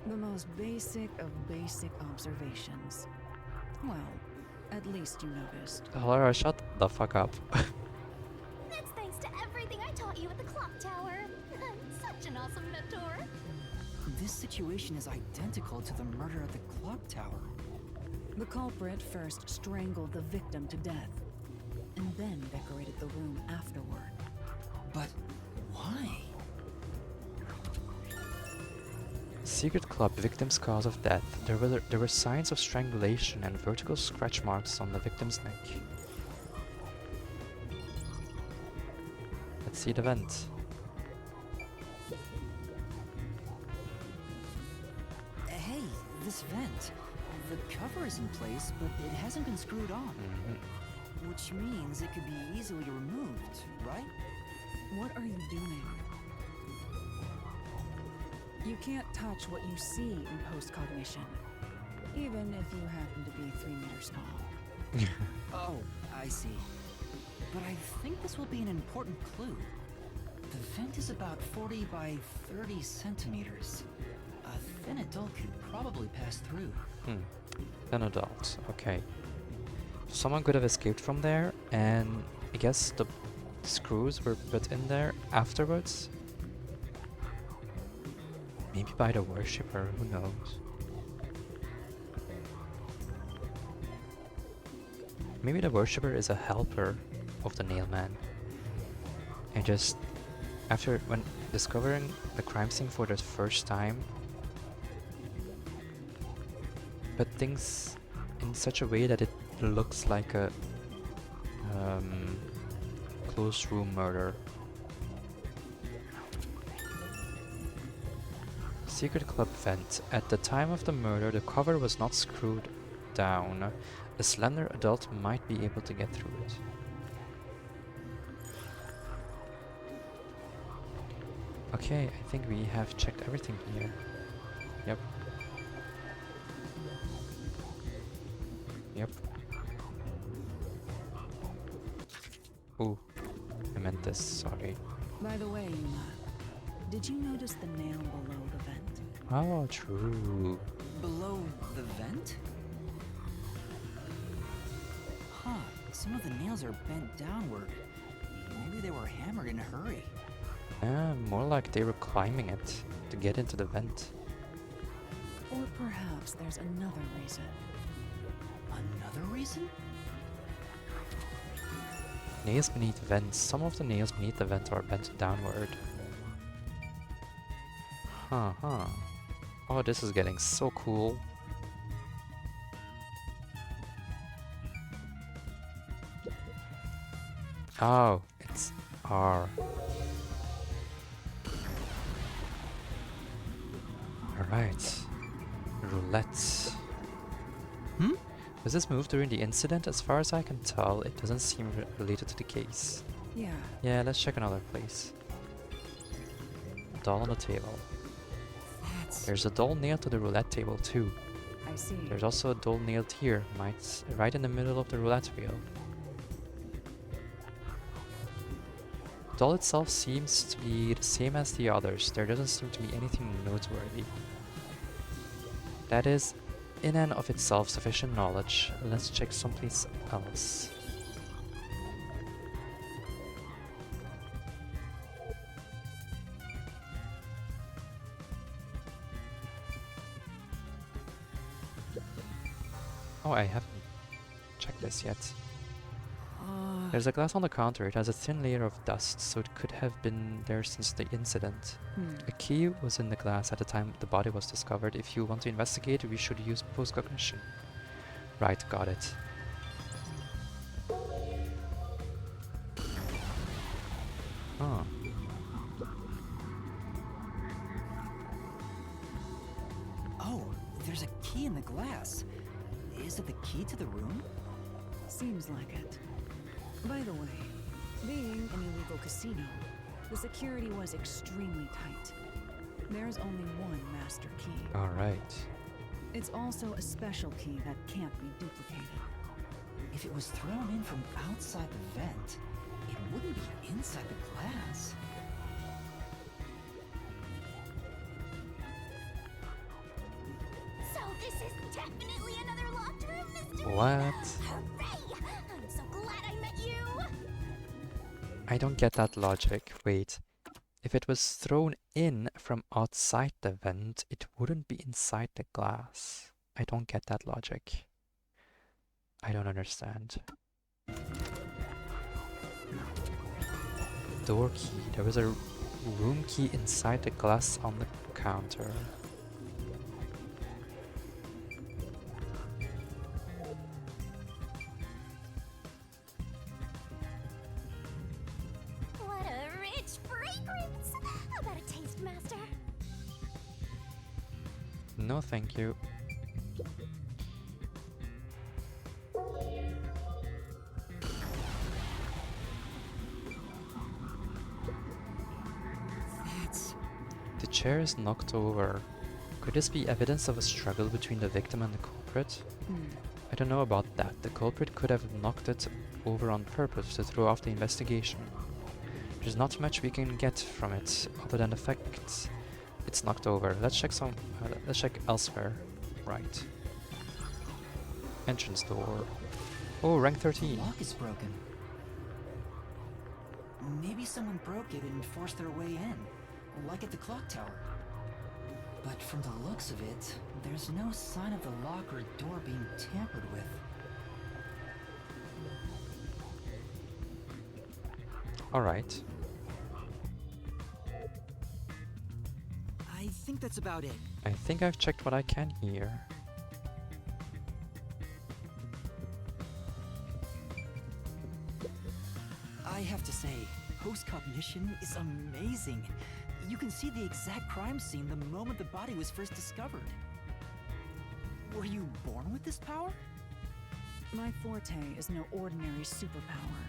the most basic of basic observations. Well, at least you noticed. Halara, shut the fuck up. That's thanks to everything I taught you at the clock tower. I'm such an awesome mentor. This situation is identical to the murder at the clock tower. The culprit first strangled the victim to death, and then decorated the room afterward. But why? Secret Club victim's cause of death. There were signs of strangulation and vertical scratch marks on the victim's neck. Let's see the vent. Hey, this vent. The cover is in place, but it hasn't been screwed on. Which means it could be easily removed, right? What are you doing? You can't touch what you see in post-cognition, even if you happen to be 3 meters tall. Oh, I see. But I think this will be an important clue. The vent is about 40 by 30 centimeters. A thin adult could probably pass through. An adult. Okay. Someone could have escaped from there, and I guess the screws were put in there afterwards. Maybe by the worshipper, who knows? Maybe the worshipper is a helper of the Nailman. And just when discovering the crime scene for the first time, put things in such a way that it looks like a closed room murder. Secret club vent. At the time of the murder, the cover was not screwed down. A slender adult might be able to get through it. Okay, I think we have checked everything here. Yep. Yep. Ooh, I meant this, sorry. By the way, Yuma, did you notice the nail below the vent? Oh, true. Below the vent? Huh, some of the nails are bent downward. Maybe they were hammered in a hurry. More like they were climbing it to get into the vent. Or perhaps there's another reason. Another reason? Nails beneath vents. Some of the nails beneath the vent are bent downward. Huh. Oh, this is getting so cool. Oh, it's R. Alright. Roulette. Was this moved during the incident? As far as I can tell, it doesn't seem related to the case. Yeah. Yeah, let's check another place. Doll on the table. There's a doll nailed to the roulette table too. I see. There's also a doll nailed here, right in the middle of the roulette wheel. The doll itself seems to be the same as the others. There doesn't seem to be anything noteworthy. That is, in and of itself, sufficient knowledge. Let's check someplace else. Oh, I haven't checked this yet. There's a glass on the counter. It has a thin layer of dust, so it could have been there since the incident. A key was in the glass at the time the body was discovered. If you want to investigate, we should use post-cognition. Right, got it. Huh. Oh, there's a key in the glass. Is it the key to the room? Seems like it. By the way, being an illegal casino, the security was extremely tight. There's only one master key. Alright. It's also a special key that can't be duplicated. If it was thrown in from outside the vent, it wouldn't be inside the glass. So this is definitely another locked room, Mr. What? Hooray! I'm so glad I met you! I don't get that logic. Wait. If it was thrown in from outside the vent, it wouldn't be inside the glass. I don't get that logic. I don't understand. Door key. There was a room key inside the glass on the counter. What a rich fragrance! How about a taste, Master? No, thank you. The chair is knocked over. Could this be evidence of a struggle between the victim and the culprit? I don't know about that. The culprit could have knocked it over on purpose to throw off the investigation. There's not much we can get from it other than the fact it's knocked over. Let's check elsewhere. Right. Entrance door. Oh, rank 13. The lock is broken. Maybe someone broke it and forced their way in, like at the clock tower. But from the looks of it, there's no sign of the lock or door being tampered with. Alright. I think that's about it. I think I've checked what I can here. have to say, post-cognition is amazing. You can see the exact crime scene the moment the body was first discovered. Were you born with this power? My forte is no ordinary superpower.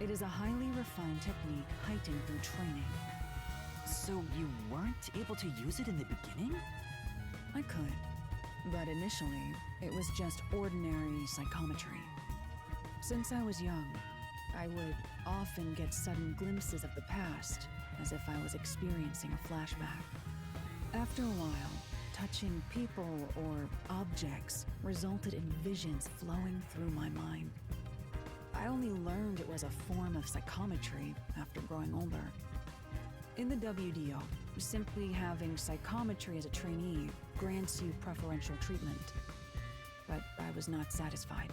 It is a highly refined technique heightened through training. So you weren't able to use it in the beginning? I could, but initially, it was just ordinary psychometry. Since I was young, I would often get sudden glimpses of the past, as if I was experiencing a flashback. After a while, touching people or objects resulted in visions flowing through my mind. I only learned it was a form of psychometry after growing older. In the WDO, simply having psychometry as a trainee grants you preferential treatment. But I was not satisfied.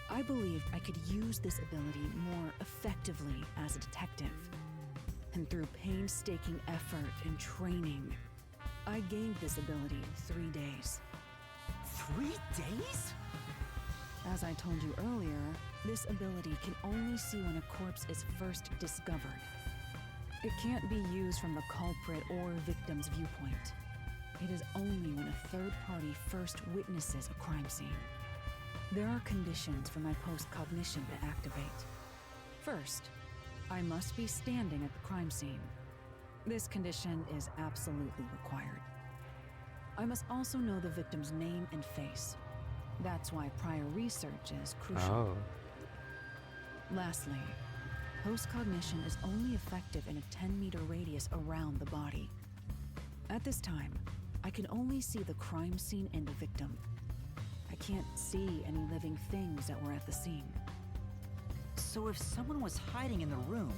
I believed I could use this ability more effectively as a detective. And through painstaking effort and training, I gained this ability in 3 days. 3 days? As I told you earlier, this ability can only see when a corpse is first discovered. It can't be used from the culprit or victim's viewpoint. It is only when a third party first witnesses a crime scene. There are conditions for my post-cognition to activate. First, I must be standing at the crime scene. This condition is absolutely required. I must also know the victim's name and face. That's why prior research is crucial. Lastly, post-cognition is only effective in a 10-meter radius around the body. At this time, I can only see the crime scene and the victim. I can't see any living things that were at the scene. So if someone was hiding in the room,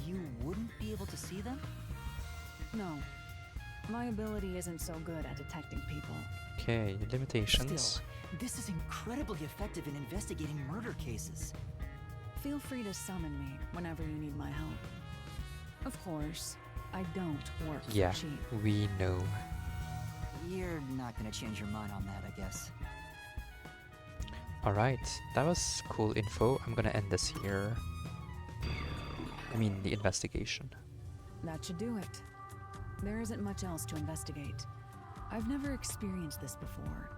you wouldn't be able to see them? No. My ability isn't so good at detecting people. Okay, limitations. Still, this is incredibly effective in investigating murder cases. Feel free to summon me whenever you need my help. Of course, I don't work Yeah, for cheap. we know. You're not gonna change your mind on that, I guess. Alright, that was cool info. I'm gonna end this here. I mean, the investigation. That should do it. There isn't much else to investigate. I've never experienced this before,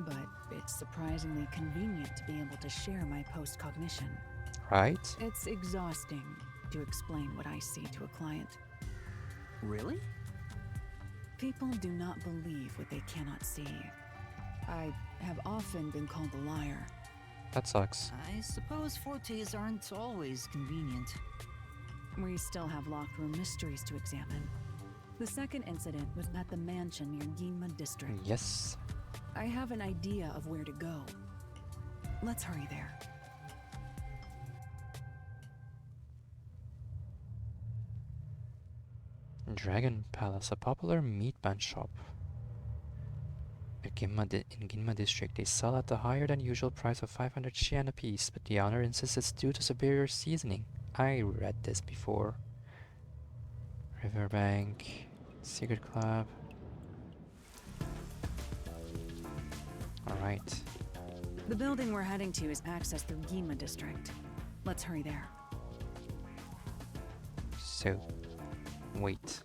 but it's surprisingly convenient to be able to share my post-cognition. Right? It's exhausting to explain what I see to a client. Really? People do not believe what they cannot see. I have often been called a liar. That sucks. I suppose fortes aren't always convenient. We still have locked room mysteries to examine. The second incident was at the mansion near Ginma District. Yes. I have an idea of where to go. Let's hurry there. Dragon Palace, a popular meat bun shop. In Ginma District, they sell at the higher than usual price of 500 yen a piece, but the owner insists it's due to superior seasoning. I read this before. Riverbank, Secret Club. Alright. The building we're heading to is accessed through Ginma District. Let's hurry there. So, wait.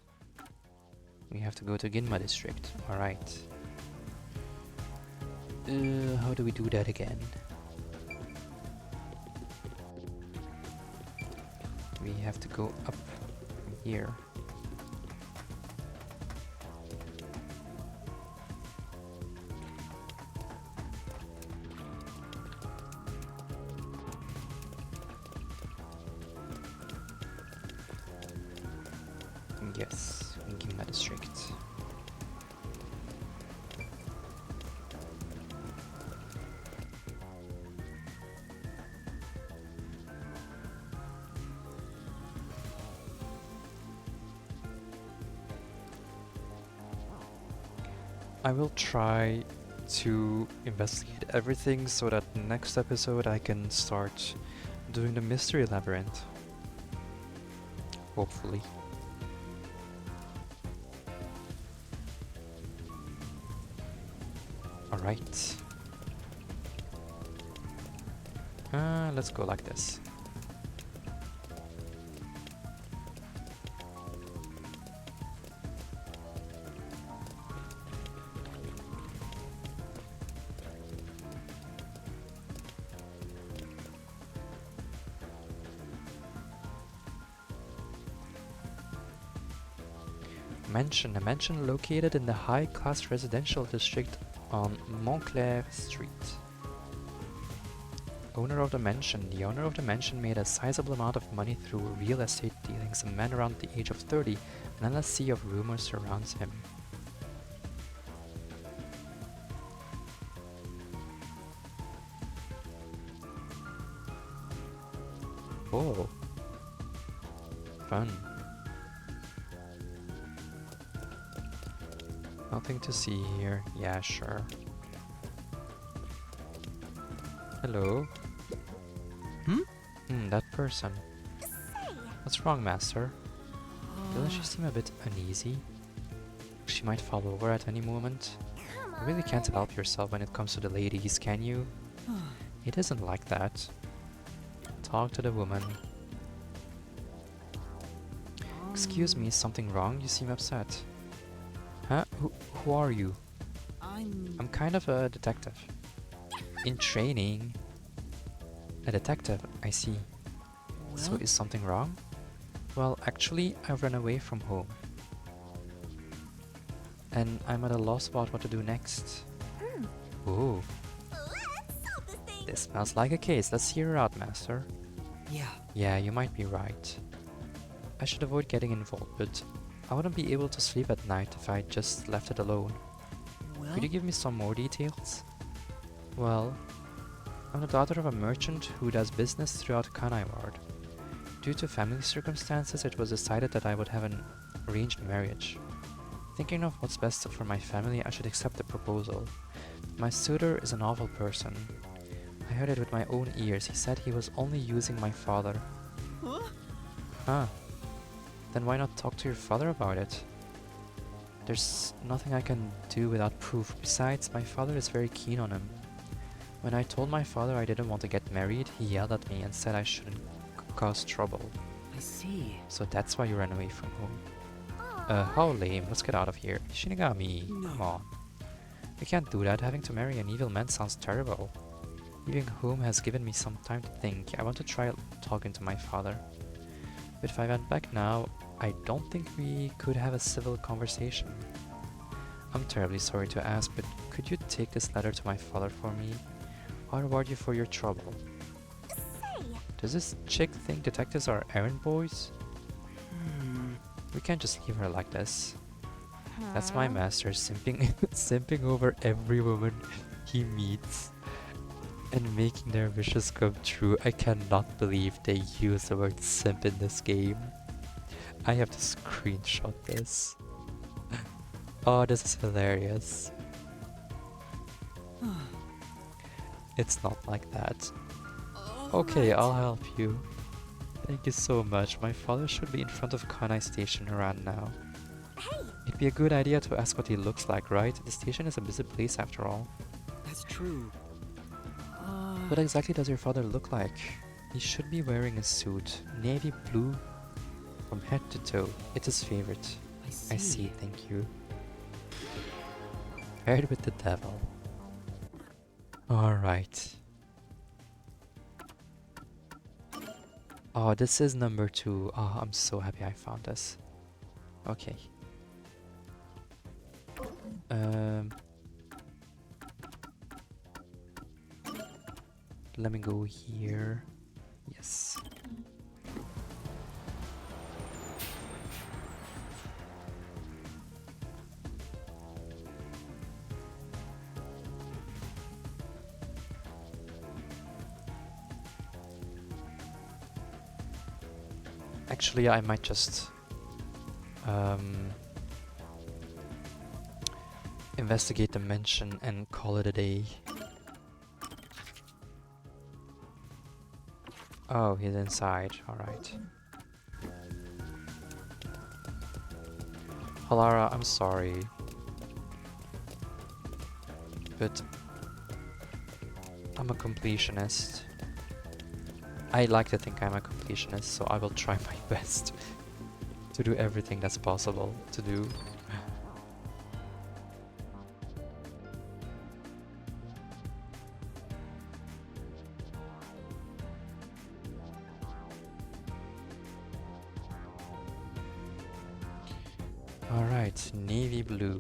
We have to go to Ginma District. Alright. How do we do that again? We have to go up from here. Yes, Ginma District. I will try to investigate everything so that next episode I can start doing the mystery labyrinth. Hopefully. Alright. Let's go like this. Mansion, a mansion located in the high-class residential district on Montclair Street. Owner of the mansion. The owner of the mansion made a sizable amount of money through real estate dealings. A man around the age of 30, an endless sea of rumors surrounds him. Oh. Fun. Nothing to see here. Yeah, sure. Hello. That person. What's wrong, Master? Doesn't she seem a bit uneasy? She might fall over at any moment. You really can't help yourself when it comes to the ladies, can you? It isn't like that. Talk to the woman. Excuse me, is something wrong? You seem upset. Huh? Who are you? I'm kind of a detective. In training. A detective, I see. Well? So is something wrong? Well, actually, I've run away from home. And I'm at a loss about what to do next. Ooh. This smells like a case. Let's hear her out, Master. Yeah. Yeah, you might be right. I should avoid getting involved, but I wouldn't be able to sleep at night if I just left it alone. Well? Could you give me some more details? Well, I'm the daughter of a merchant who does business throughout Kanai Ward. Due to family circumstances, it was decided that I would have an arranged marriage. Thinking of what's best for my family, I should accept the proposal. My suitor is an awful person. I heard it with my own ears. He said he was only using my father. Huh? Then why not talk to your father about it? There's nothing I can do without proof. Besides, my father is very keen on him. When I told my father I didn't want to get married, he yelled at me and said I shouldn't cause trouble. I see. So that's why you ran away from home. How lame. Let's get out of here. Shinigami, No. come on. We can't do that. Having to marry an evil man sounds terrible. Leaving home has given me some time to think. I want to try talking to my father. But if I went back now, I don't think we could have a civil conversation. I'm terribly sorry to ask, but could you take this letter to my father for me? I'll reward you for your trouble. Does this chick think detectives are errand boys? We can't just leave her like this. That's my master simping simping over every woman he meets and making their wishes come true. I cannot believe they use the word simp in this game. I have to screenshot this. Oh, this is hilarious. It's not like that. Okay, I'll help you. Thank you so much. My father should be in front of Kanai Station around now. It'd be a good idea to ask what he looks like, right? The station is a busy place after all. That's true. What exactly does your father look like? He should be wearing a suit. Navy blue from head to toe. It's his favorite. I see, thank you. Paired with the devil. Alright. Oh, this is number 2. Oh, I'm so happy I found this. Okay. Let me go here. Yes. Actually, I might just investigate the mansion and call it a day. Oh, he's inside. Alright. Halara, I'm sorry. But I'm a completionist. I like to think I'm a completionist, so I will try my best to do everything that's possible to do. Alright, navy blue.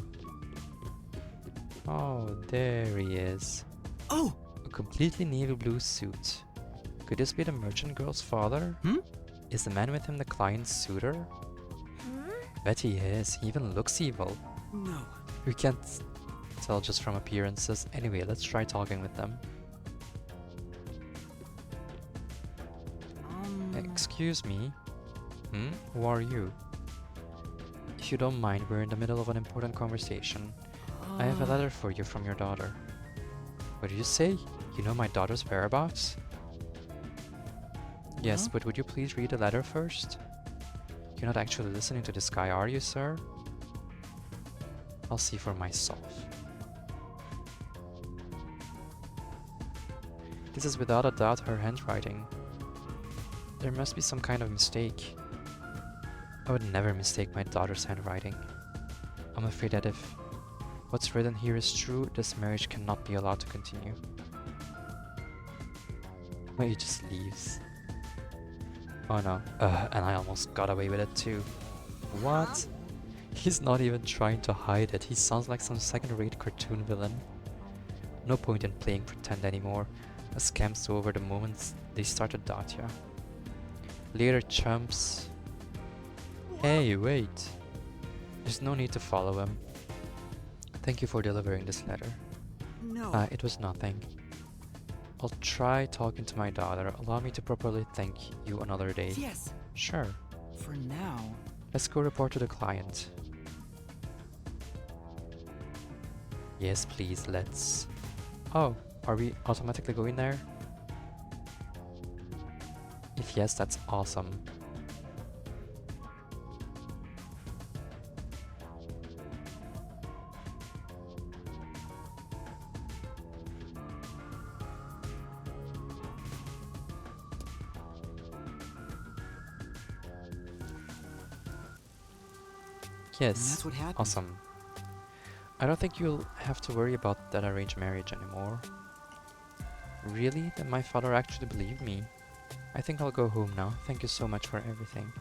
Oh, there he is. Oh! A completely navy blue suit. Could this be the merchant girl's father? Hmm? Is the man with him the client's suitor? Hmm? Bet he is. He even looks evil. No. We can't tell just from appearances. Anyway, let's try talking with them. Excuse me. Who are you? If you don't mind, we're in the middle of an important conversation. I have a letter for you from your daughter. What did you say? You know my daughter's whereabouts? Yes, Huh? but would you please read the letter first? You're not actually listening to this guy, are you, sir? I'll see for myself. This is without a doubt her handwriting. There must be some kind of mistake. I would never mistake my daughter's handwriting. I'm afraid that if what's written here is true, this marriage cannot be allowed to continue. But he just leaves. Oh no. And I almost got away with it too. What? He's not even trying to hide it. He sounds like some second-rate cartoon villain. No point in playing pretend anymore. A scam's over the moment they started Datia. Later, chumps. Hey, wait. There's no need to follow him. Thank you for delivering this letter. No. It was nothing. I'll try talking to my daughter. Allow me to properly thank you another day. Yes. Sure. For now. Let's go report to the client. Yes, please, let's. Oh, are we automatically going there? If yes, that's awesome. Yes, And that's what happened. awesome. I don't think you'll have to worry about that arranged marriage anymore. Really? Then my father actually believed me. I think I'll go home now. Thank you so much for everything.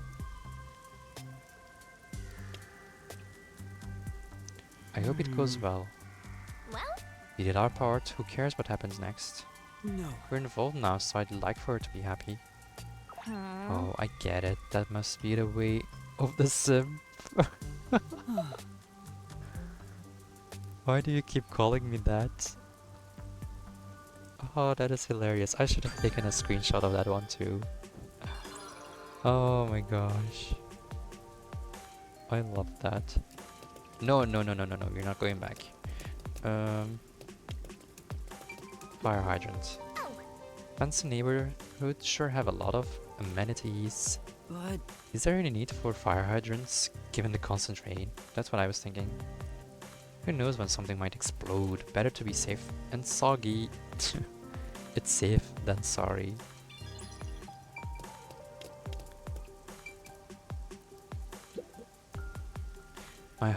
I hope it goes well. Well, We did our part. Who cares what happens next? No. We're involved now, so I'd like for her to be happy. Oh, I get it. That must be the way of the sim. Why do you keep calling me that? Oh, that is hilarious. I should have taken a screenshot of that one too. Oh my gosh. I love that. No, no, no, no, no, no. You're not going back. Fire hydrant. Fancy neighborhood sure have a lot of amenities. But Is there any need for fire hydrants given the constant rain? That's what I was thinking. Who knows when something might explode? Better to be safe and soggy. It's safe than sorry. My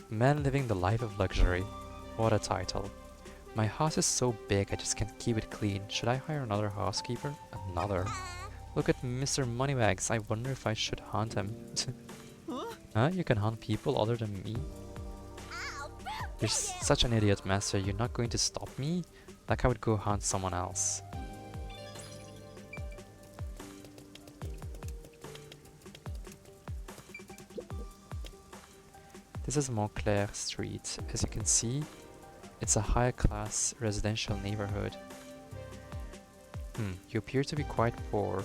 man living the life of luxury. What a title. My house is so big I just can't keep it clean. Should I hire another housekeeper? Another? Look at Mr. Moneybags. I wonder if I should haunt him. Huh? You can haunt people other than me? You're such an idiot, Master. You're not going to stop me? Like I would go haunt someone else. This is Montclair Street. As you can see, it's a high-class residential neighborhood. You appear to be quite poor.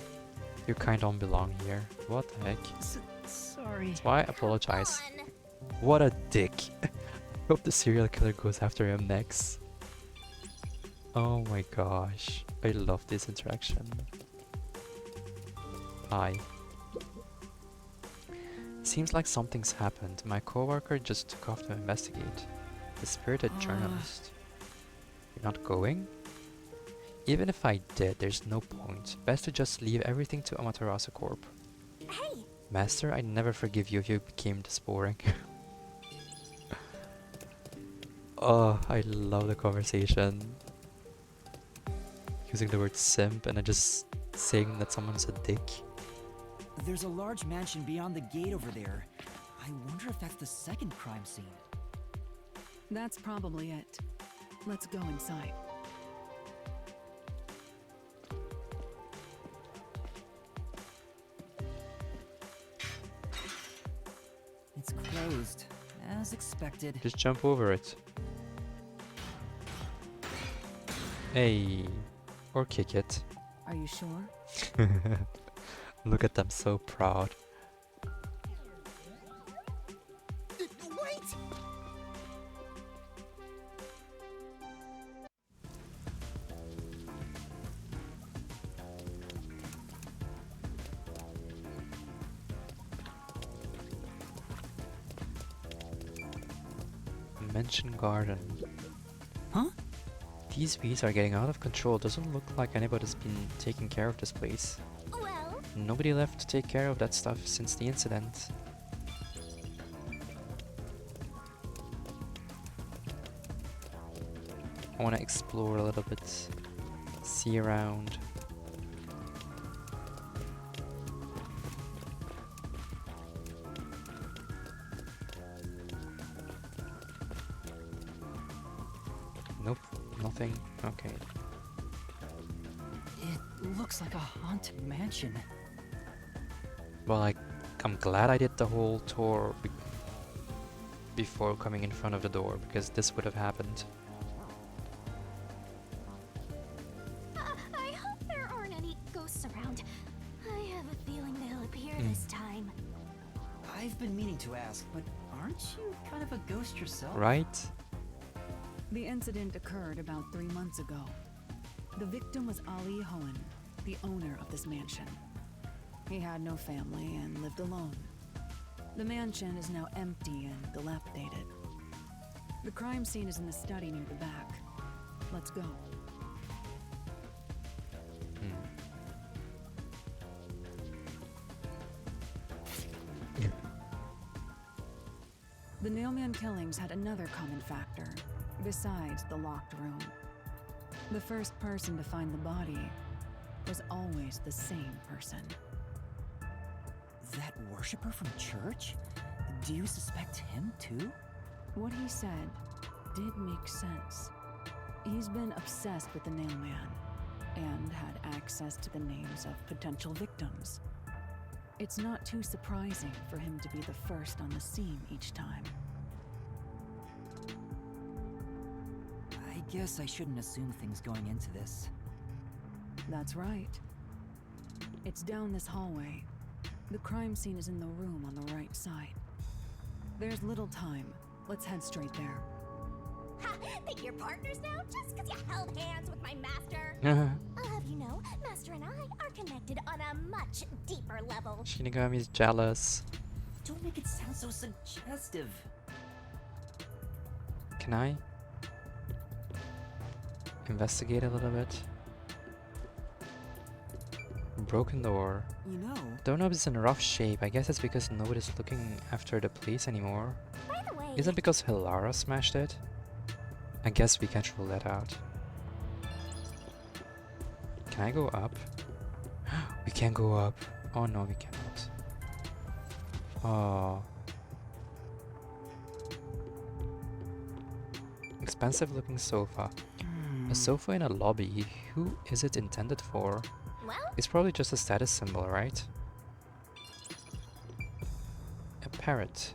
You kind don't belong here. What the heck? sorry. That's why I apologize. What a dick. Hope the serial killer goes after him next. Oh my gosh. I love this interaction. Hi. Seems like something's happened. My coworker just took off to investigate. The spirited journalist. You're not going? Even if I did, there's no point. Best to just leave everything to Amaterasu Corp. hey, Master, I'd never forgive you if you became this boring. Oh, I love the conversation. Using the word simp and then just saying that someone's a dick. There's a large mansion beyond the gate over there. I I wonder if that's the second crime scene. That's probably it. Let's go inside. It's closed, as expected. Just jump over it. Hey, or kick it. Are you sure? Look at them, so proud. Wait! Mansion garden. Huh? These bees are getting out of control. Doesn't look like anybody's been taking care of this place. Well, Nobody left to take care of that stuff since the incident. I want to explore a little bit, see around. Nope, nothing. Okay. It looks like a haunted mansion. Well, I'm glad I did the whole tour before coming in front of the door, because this would have happened. I hope there aren't any ghosts around. I have a feeling they'll appear this time. I've been meaning to ask, but aren't you kind of a ghost yourself? Right? The incident occurred about 3 months ago. The victim was Ali Hohen, the owner of this mansion. He had no family and lived alone. The mansion is now empty and dilapidated. The crime scene is in the study near the back. Let's go. The Nailman killings had another common factor, besides the locked room. The first person to find the body was always the same person. That worshipper from church? Do you suspect him too? What he said did make sense. He's been obsessed with the Nailman and had access to the names of potential victims. It's not too surprising for him to be the first on the scene each time. I guess I shouldn't assume things going into this. That's right. It's down this hallway. The crime scene is in the room on the right side. There's little time. Let's head straight there. Ha! Think you're partners now just because you held hands with my master? I'll have you know, Master and I are connected on a much deeper level. Shinigami's jealous. Don't make it sound so suggestive. Can I investigate a little bit? Broken door. You know, Doorknob is in rough shape. I guess it's because nobody's looking after the place anymore. By the way, Is it because Hilara smashed it? I guess we can't rule that out. Can I go up? We can't go up. Oh no, we cannot. Oh. Expensive looking sofa. A sofa in a lobby. Who is it intended for? well, It's probably just a status symbol, right? A parrot.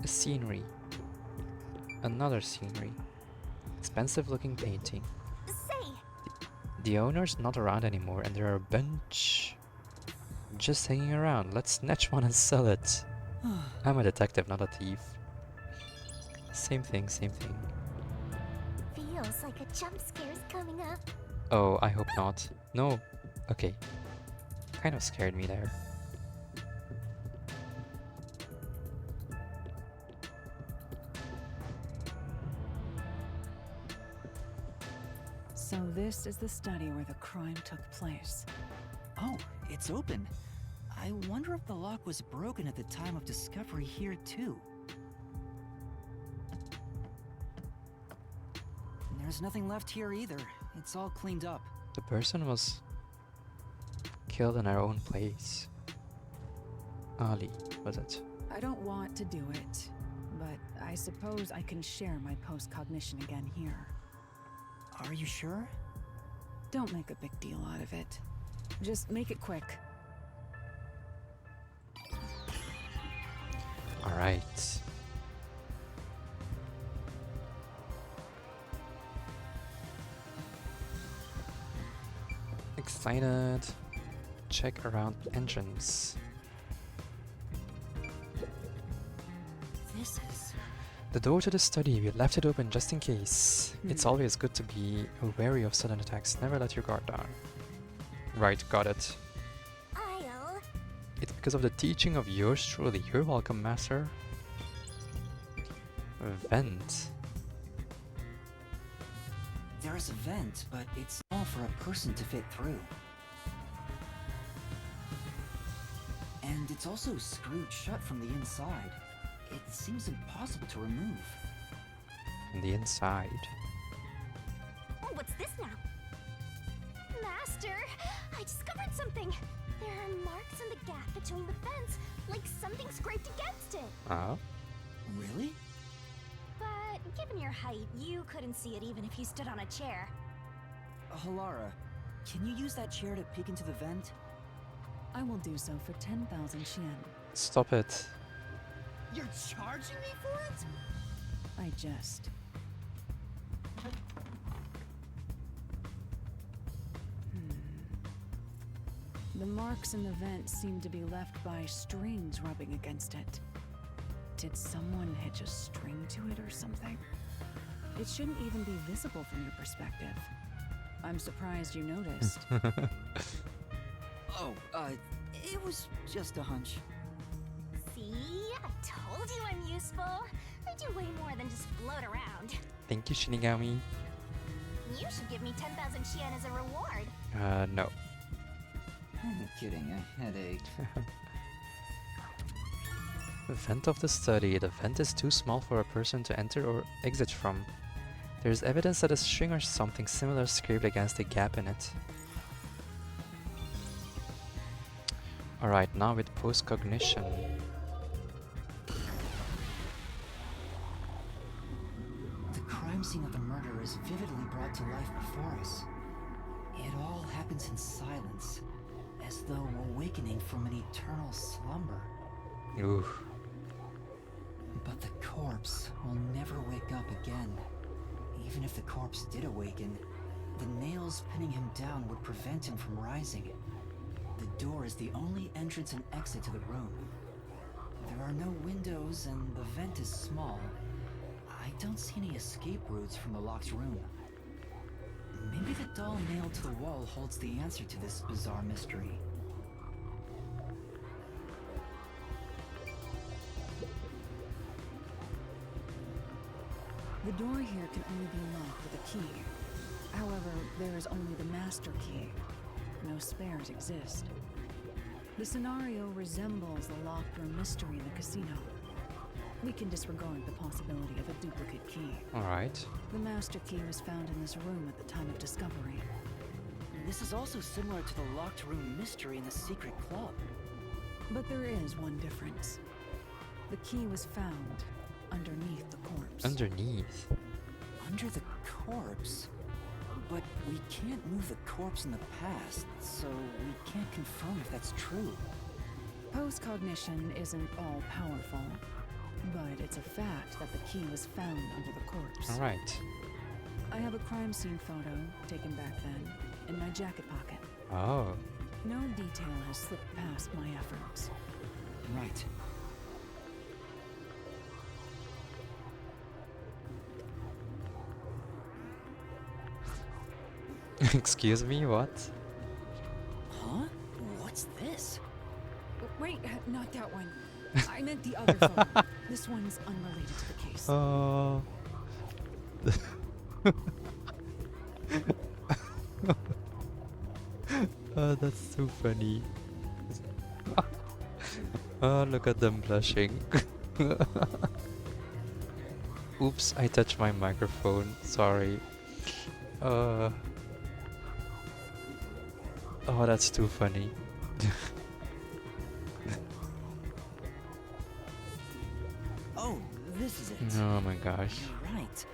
A scenery. Another scenery. Expensive looking painting. say, The owner's not around anymore and there are a bunch just hanging around. Let's snatch one and sell it. I'm a detective, not a thief. Same thing, same thing. feels like a jump scare's coming up. Oh, I hope not. No. Okay. Kind of scared me there. So this is the study where the crime took place. oh, it's open. I wonder if the lock was broken at the time of discovery here too. There's nothing left here either. It's all cleaned up. The person was killed in our own place. Ali, was it? I don't want to do it, but I suppose I can share my post-cognition again here. Are you sure? Don't make a big deal out of it. Just make it quick. Alright. Excited. Check around entrance. This is... The door to the study, we left it open just in case. It's always good to be wary of sudden attacks. Never let your guard down. Right, got it. I'll... It's because of the teaching of yours truly. You're welcome, Master. Vent. There is a vent, but it's small for a person to fit through. And it's also screwed shut from the inside. It seems impossible to remove. On the inside. Oh, what's this now? Master, I discovered something. There are marks in the gap between the fence, like something scraped against it. Oh? Really? But given your height, you couldn't see it even if you stood on a chair. Halara, can you use that chair to peek into the vent? I will do so for 10,000 Xian. Stop it. You're charging me for it? I jest. The marks in the vent seem to be left by strings rubbing against it. Did someone hitch a string to it or something? It shouldn't even be visible from your perspective. I'm surprised you noticed. Oh, it was just a hunch. See? I told you I'm useful. I do way more than just float around. Thank you, Shinigami. You should give me 10,000 Xian as a reward. No. I'm kidding, a headache. Vent of the study. The vent is too small for a person to enter or exit from. There is evidence that a string or something similar scraped against a gap in it. Alright, now with post-cognition. The crime scene of the murder is vividly brought to life before us. It all happens in silence, as though awakening from an eternal slumber. Ooh. But the corpse will never wake up again. Even if the corpse did awaken, the nails pinning him down would prevent him from rising. The door is the only entrance and exit to the room. There are no windows and the vent is small. I don't see any escape routes from the locked room. Maybe the doll nailed to the wall holds the answer to this bizarre mystery. The door here can only be unlocked with a key. However, there is only the master key. No spares exist. The scenario resembles the locked room mystery in the casino. We can disregard the possibility of a duplicate key. Alright. The master key was found in this room at the time of discovery. This is also similar to the locked room mystery in the secret club. But there is one difference. The key was found underneath the corpse. Underneath. Under the corpse? But we can't move the corpse in the past, so we can't confirm if that's true. Post-cognition isn't all-powerful, but it's a fact that the key was found under the corpse. Alright. I have a crime scene photo, taken back then, in my jacket pocket. Oh. No detail has slipped past my efforts. Right. Excuse me, what? Huh? What's this? Wait, not that one. I meant the other photo. This one's unrelated to the case. Oh. Oh, that's too funny. Oh, look at them blushing. Oops, I touched my microphone. Sorry. Oh, that's too funny. Oh, this is it. Oh my gosh. You're right.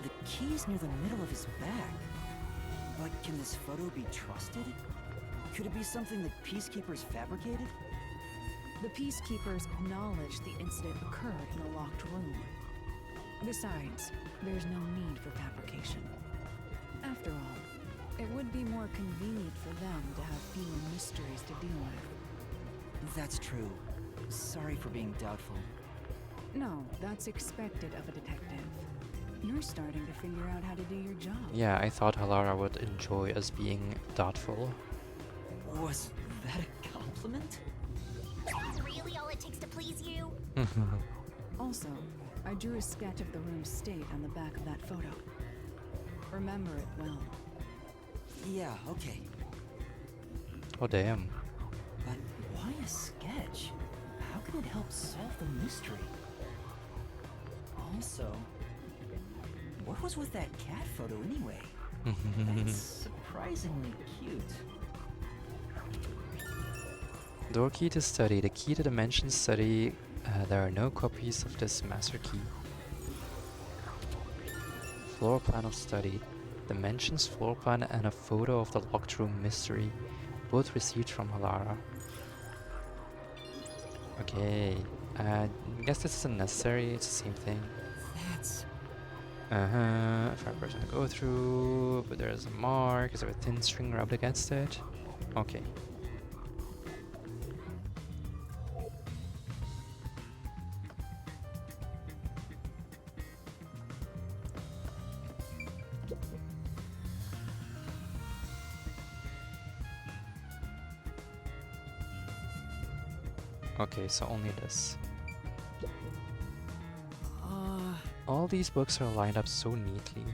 The key's near the middle of his back. But can this photo be trusted? Could it be something the Peacekeepers fabricated? The Peacekeepers acknowledged the incident occurred in a locked room. Besides, there's no need for fabrication. After all, it would be more convenient for them to have fewer mysteries to deal with. That's true. Sorry for being doubtful. No, that's expected of a detective. You're starting to figure out how to do your job. Yeah, I thought Halara would enjoy us being thoughtful. Was that a compliment? Is that really all it takes to please you? Also, I drew a sketch of the room's state on the back of that photo. Remember it well. Yeah, okay. Oh damn. But why a sketch? How can it help solve the mystery? Also, what was with that cat photo anyway? It's surprisingly cute. Door key to study. The key to dimension study. There are no copies of this master key. Floor plan of study. Dimensions, floor plan, and a photo of the locked room mystery. Both received from Halara. Okay. I guess this isn't necessary. It's the same thing. That's... Fire person to go through, but there's a mark. Is there a thin string rubbed against it? Okay. Okay, so only this. All these books are lined up so neatly.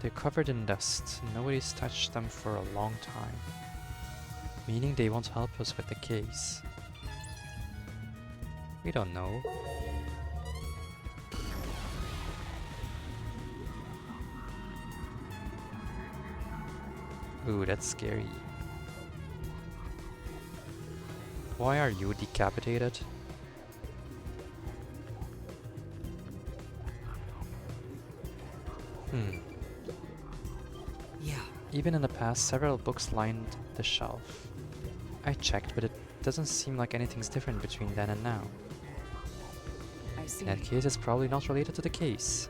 They're covered in dust. Nobody's touched them for a long time. Meaning they won't help us with the case. We don't know. Ooh, that's scary. Why are you decapitated? Yeah. Even in the past, several books lined the shelf. I checked, but it doesn't seem like anything's different between then and now. I see. In that case, it's probably not related to the case.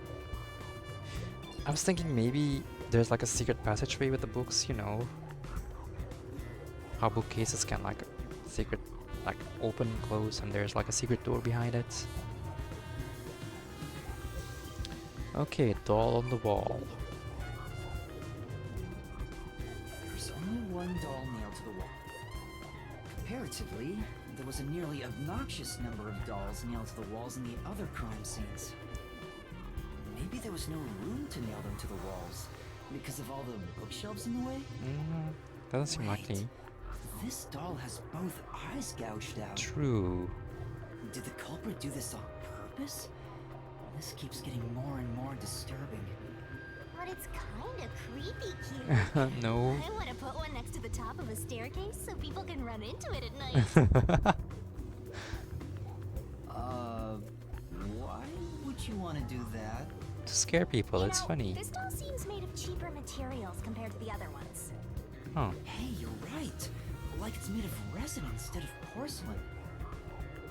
I was thinking maybe there's like a secret passageway with the books, you know. How bookcases can like secret, like open, close, and there's like a secret door behind it. Okay, doll on the wall. There's only one doll nailed to the wall. Comparatively, there was a nearly obnoxious number of dolls nailed to the walls in the other crime scenes. Maybe there was no room to nail them to the walls because of all the bookshelves in the way? Doesn't seem likely. This doll has both eyes gouged out. True. Did the culprit do this on purpose? This keeps getting more and more disturbing. But it's kinda creepy cute. No. I wanna put one next to the top of a staircase so people can run into it at night. Why would you want to do that? To scare people, You it's know, funny. This doll seems made of cheaper materials compared to the other ones. Oh. Hey, you're right. Like it's made of resin instead of porcelain.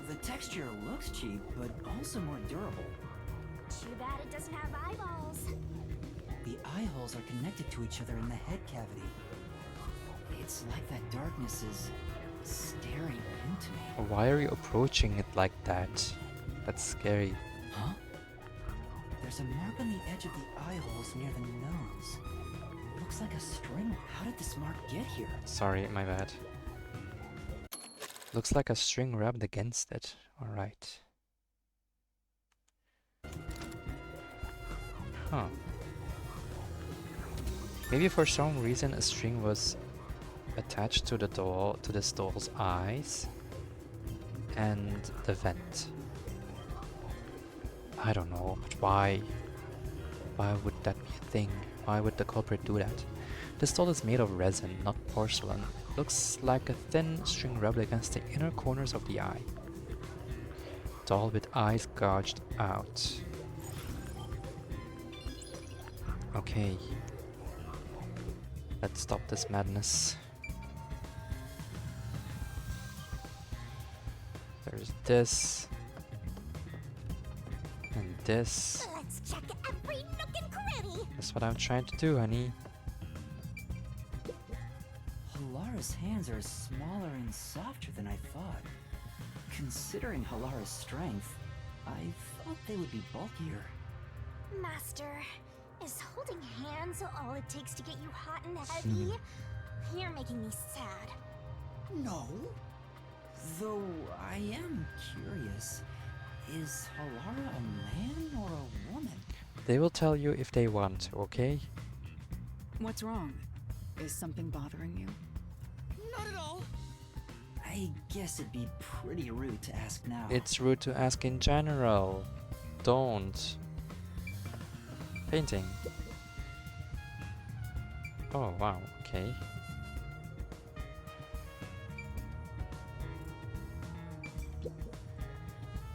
The texture looks cheap, but also more durable. Too bad it doesn't have eyeballs. The eye holes are connected to each other in the head cavity. It's like that darkness is staring into me. Why are you approaching it like that? That's scary. Huh? There's a mark on the edge of the eye holes near the nose. Looks like a string. How did this mark get here? Sorry, my bad. Looks like a string rubbed against it. Alright. Huh. Maybe for some reason a string was attached to the doll, to this doll's eyes and the vent. I don't know, but why? Why would that be a thing? Why would the culprit do that? This doll is made of resin, not porcelain. Looks like a thin string rubbed against the inner corners of the eye. Doll with eyes gouged out. Okay. Let's stop this madness. There's this. And this. Let's check every nook and cranny. That's what I'm trying to do, honey. Halara's hands are smaller and softer than I thought. Considering Halara's strength, I thought they would be bulkier. Master, is holding hands all it takes to get you hot and heavy? You're making me sad. No. Though I am curious, is Halara a man or a woman? They will tell you if they want to, okay? What's wrong? Is something bothering you? Not at all. I guess it'd be pretty rude to ask now. It's rude to ask in general. Don't. Painting. Oh, wow, okay.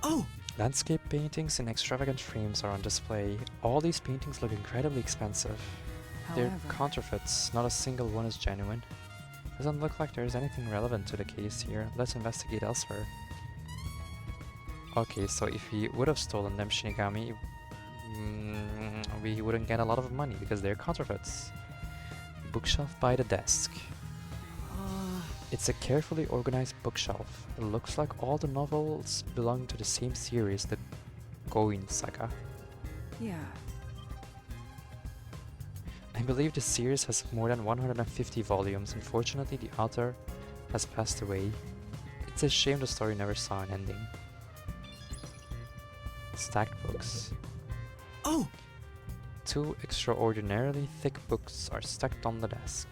Oh! Landscape paintings in extravagant frames are on display. All these paintings look incredibly expensive. They're However, counterfeits, not a single one is genuine. Doesn't look like there's anything relevant to the case here. Let's investigate elsewhere. Okay, so if he would have stolen them, Shinigami, we wouldn't get a lot of money because they're counterfeits. Bookshelf by the desk. It's a carefully organized bookshelf. It looks like all the novels belong to the same series, the Goin saga. yeah. I believe the series has more than 150 volumes. Unfortunately, the author has passed away. It's a shame the story never saw an ending. Stacked books. Oh! Two extraordinarily thick books are stacked on the desk.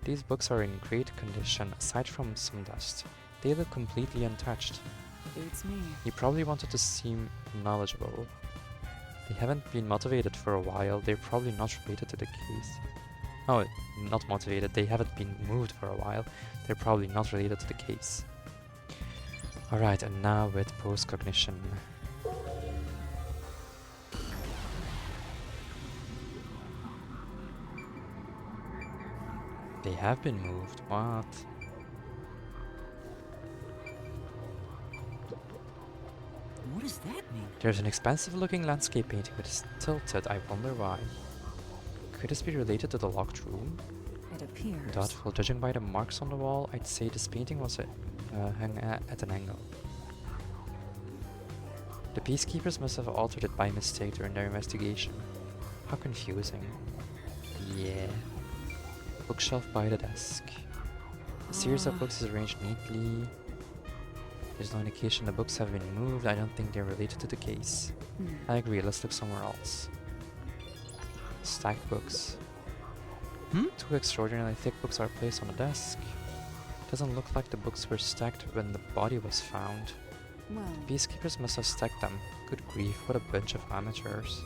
These books are in great condition, aside from some dust. They look completely untouched. Beats me. He probably wanted to seem knowledgeable. They haven't been motivated for a while. They're probably not related to the case. Oh, not motivated. They haven't been moved for a while. They're probably not related to the case. Alright, and now with post-cognition. They have been moved. What? What does that mean? There's an expensive looking landscape painting but it's tilted. I wonder why. Could this be related to the locked room? It appears. Doubtful. Judging by the marks on the wall, I'd say this painting was hung at an angle. The peacekeepers must have altered it by mistake during their investigation. How confusing. Yeah. Bookshelf by the desk. A series of books is arranged neatly. There's no indication the books have been moved. I don't think they're related to the case. I agree, let's look somewhere else. Stacked books. Two extraordinarily thick books are placed on the desk. Doesn't look like the books were stacked when the body was found. Well, Peacekeepers must have stacked them. Good grief, what a bunch of amateurs.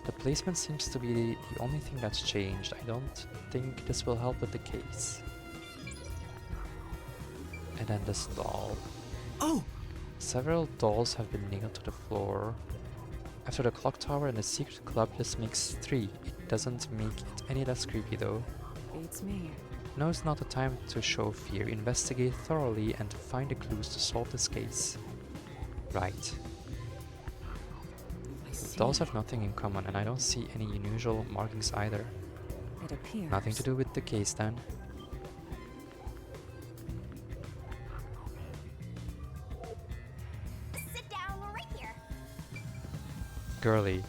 The placement seems to be the only thing that's changed. I don't think this will help with the case. And then this doll. Oh! Several dolls have been nailed to the floor. After the clock tower and the secret club, this makes 3. It doesn't make it any less creepy though. beats me. Now is not the time to show fear. Investigate thoroughly and find the clues to solve this case. Right. I see. Dolls have nothing in common and I don't see any unusual markings either. It appears. Nothing to do with the case then. Sit down right here. Girly.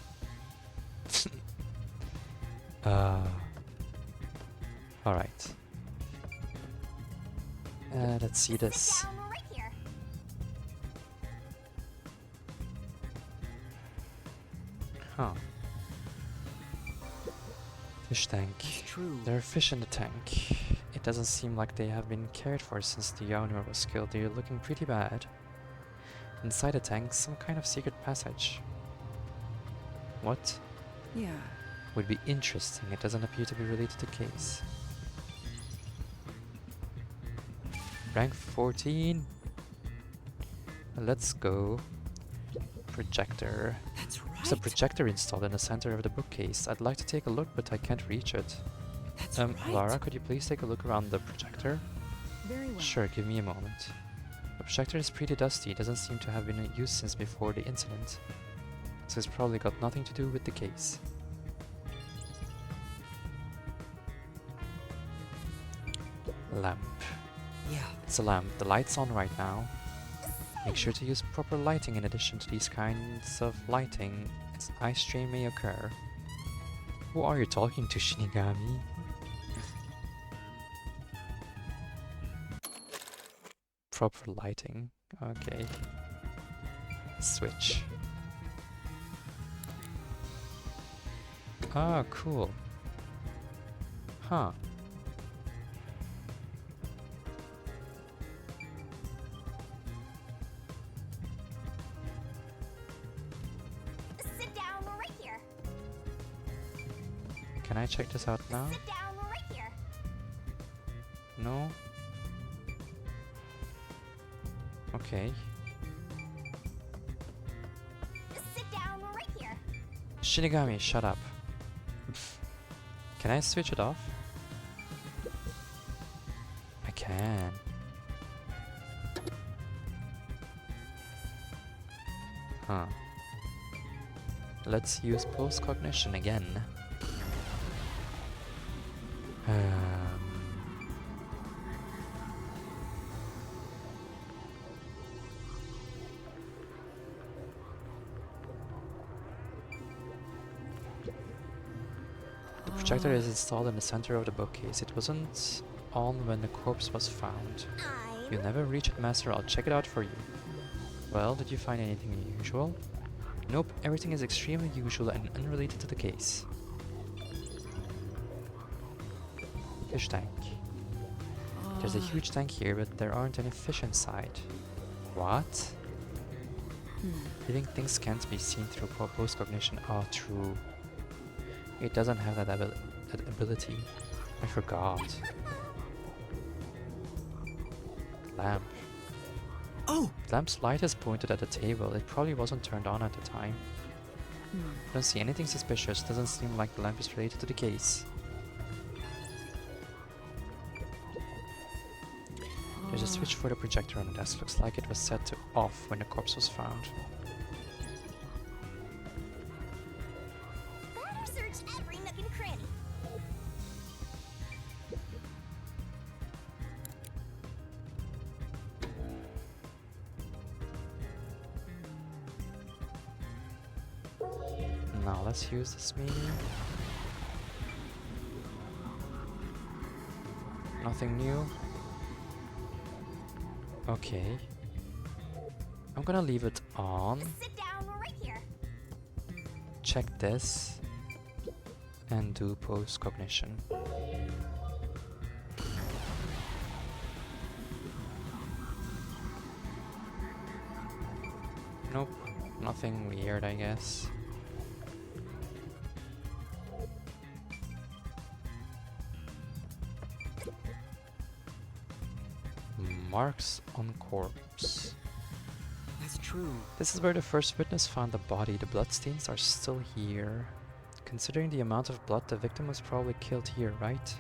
Alright. Let's see this. Sit down right here. Huh. Fish tank. It's true. There are fish in the tank. It doesn't seem like they have been cared for since the owner was killed. They're looking pretty bad. Inside the tank, some kind of secret passage. What? Yeah. Would be interesting. It doesn't appear to be related to the case. Rank 14. Let's go. Projector. That's right. There's a projector installed in the center of the bookcase. I'd like to take a look, but I can't reach it. That's right. Lara, could you please take a look around the projector? Very well. Sure, give me a moment. The projector is pretty dusty. It doesn't seem to have been in use since before the incident. So it's probably got nothing to do with the case. Lamp. Yeah. It's a lamp. The light's on right now. Make sure to use proper lighting in addition to these kinds of lighting. Its eye strain may occur. Who are you talking to, Shinigami? Proper lighting. Okay. Switch. Ah, cool. Huh. Sit down right here. Can I check this out now? Sit down right here. No? Okay. Sit down right here. Shinigami, shut up. Can I switch it off? I can. Huh. Let's use post-cognition again. The projector is installed in the center of the bookcase. It wasn't on when the corpse was found. You never reach it, Master. I'll check it out for you. Well, did you find anything unusual? Nope, everything is extremely usual and unrelated to the case. Fish tank. There's a huge tank here, but there aren't any fish inside. What? Living things can't be seen through post-cognition. Oh, true. It doesn't have that ability. I forgot. Lamp. Oh! Lamp's light is pointed at the table. It probably wasn't turned on at the time. Don't see anything suspicious. Doesn't seem like the lamp is related to the case. There's a switch for the projector on the desk. Looks like it was set to off when the corpse was found. Better search every nook and cranny. Now let's use this maybe. Nothing new. Okay. I'm gonna leave it on. Sit down right here. Check this. And do post-cognition. Nope. Nothing weird, I guess. Marks on corpse. That's true. This is where the first witness found the body. The bloodstains are still here. Considering the amount of blood, the victim was probably killed here, right?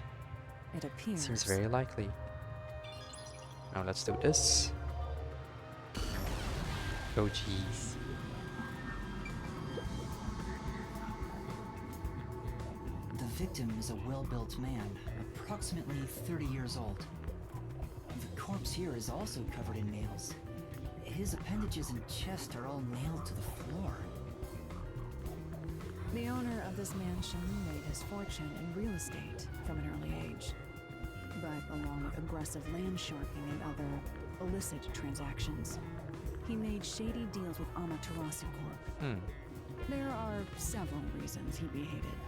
It appears. Seems very likely. Now let's do this. Oh jeez. The victim is a well-built man, approximately 30 years old. The corpse here is also covered in nails. His appendages and chest are all nailed to the floor. The owner of this mansion made his fortune in real estate from an early age. But along with aggressive land sharking and other illicit transactions, he made shady deals with Amaterasu Corp. There are several reasons he'd be hated.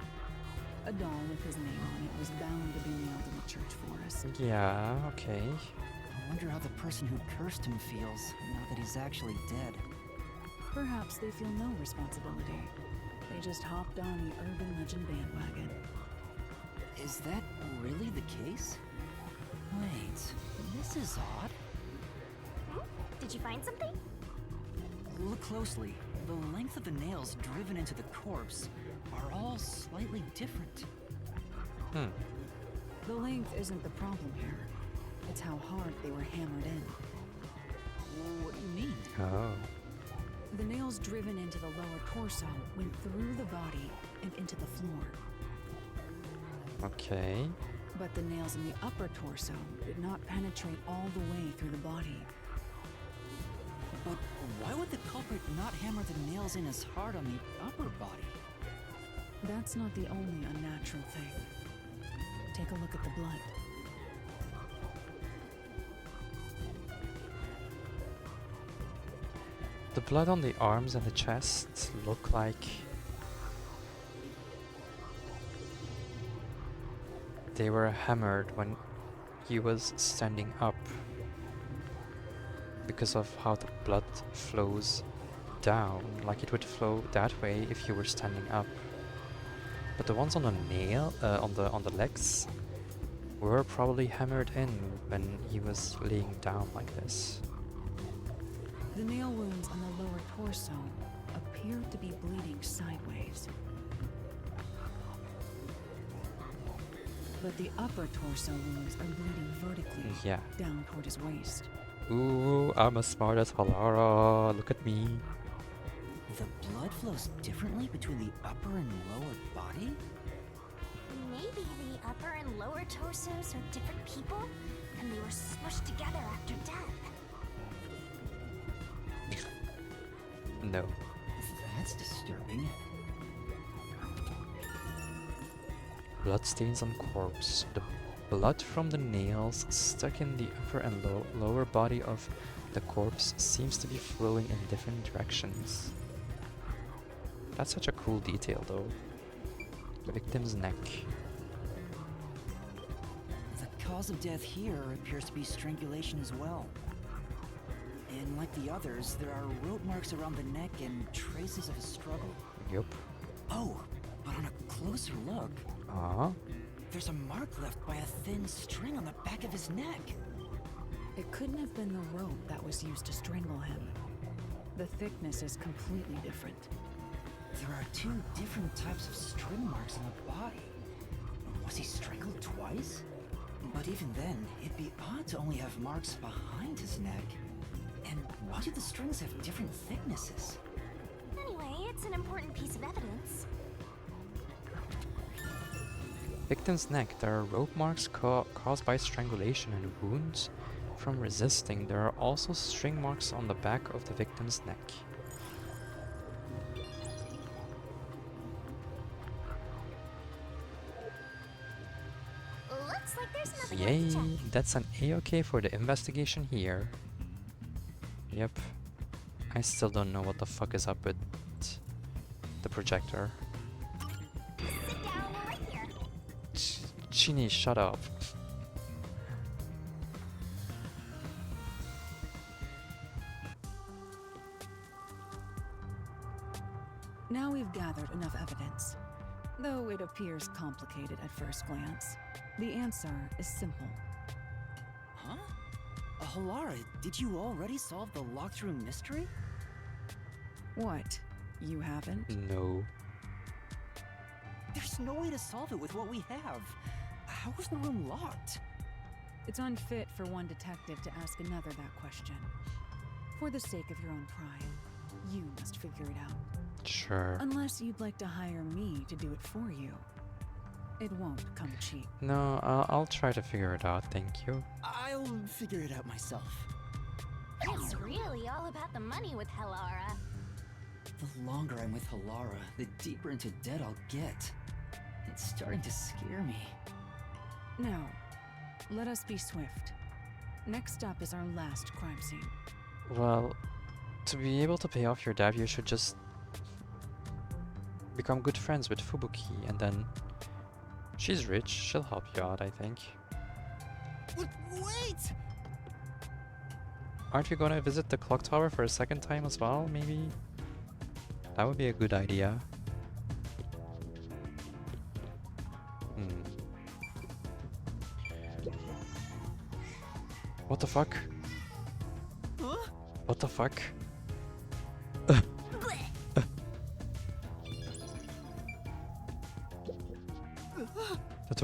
A doll with his name on it was bound to be nailed in the church forest. Yeah, okay. I wonder how the person who cursed him feels now that he's actually dead. Perhaps they feel no responsibility. They just hopped on the urban legend bandwagon. Is that really the case? Wait, this is odd. Did you find something? Look closely. The length of the nails driven into the corpse are all slightly different. Hmm. The length isn't the problem here. It's how hard they were hammered in. What do you mean? Oh. The nails driven into the lower torso went through the body and into the floor. Okay. But the nails in the upper torso did not penetrate all the way through the body. But why would the culprit not hammer the nails in as hard on the upper body? That's not the only unnatural thing. Take a look at the blood. The blood on the arms and the chest look like they were hammered when he was standing up because of how the blood flows down, like it would flow that way if you were standing up. But the ones on the on the legs were probably hammered in when he was laying down like this. The nail wounds on the lower torso appear to be bleeding sideways. But the upper torso wounds are bleeding vertically Yeah. down toward his waist. Ooh, I'm as smart as Halara. Look at me. The blood flows differently between the upper and lower body? Maybe the upper and lower torsos are different people, and they were smushed together after death. No. That's disturbing. Bloodstains on corpse. The blood from the nails stuck in the upper and lower body of the corpse seems to be flowing in different directions. That's such a cool detail though. The victim's neck. The cause of death here appears to be strangulation as well. And like the others, there are rope marks around the neck and traces of a struggle. Yup. Oh, but on a closer look, there's a mark left by a thin string on the back of his neck. It couldn't have been the rope that was used to strangle him. The thickness is completely different. There are two different types of string marks on the body. Was he strangled twice? But even then, it'd be odd to only have marks behind his neck. And why do the strings have different thicknesses? Anyway, it's an important piece of evidence. Victim's neck. There are rope marks caused by strangulation and wounds from resisting. There are also string marks on the back of the victim's neck. Looks like there's nothing Yay! left to check. That's an A-OK for the investigation here. Yep. I still don't know what the fuck is up with the projector. Sit down, we're right here. Chini, shut up. Now we've gathered enough evidence. Though it appears complicated at first glance, the answer is simple. Huh? Halara, did you already solve the locked room mystery? What? You haven't? No. There's no way to solve it with what we have. How was the room locked? It's unfit for one detective to ask another that question. For the sake of your own pride, you must figure it out. Sure. Unless you'd like to hire me to do it for you. It won't come cheap. No, I'll try to figure it out, thank you. I'll figure it out myself. It's really all about the money with Halara. The longer I'm with Halara, the deeper into debt I'll get. It's starting to scare me. Now, let us be swift. Next up is our last crime scene. Well, to be able to pay off your debt, you should just become good friends with Fubuki, and then she's rich, she'll help you out, I think. Wait! Aren't we gonna visit the clock tower for a second time as well, maybe? That would be a good idea. What the fuck? Huh? What the fuck?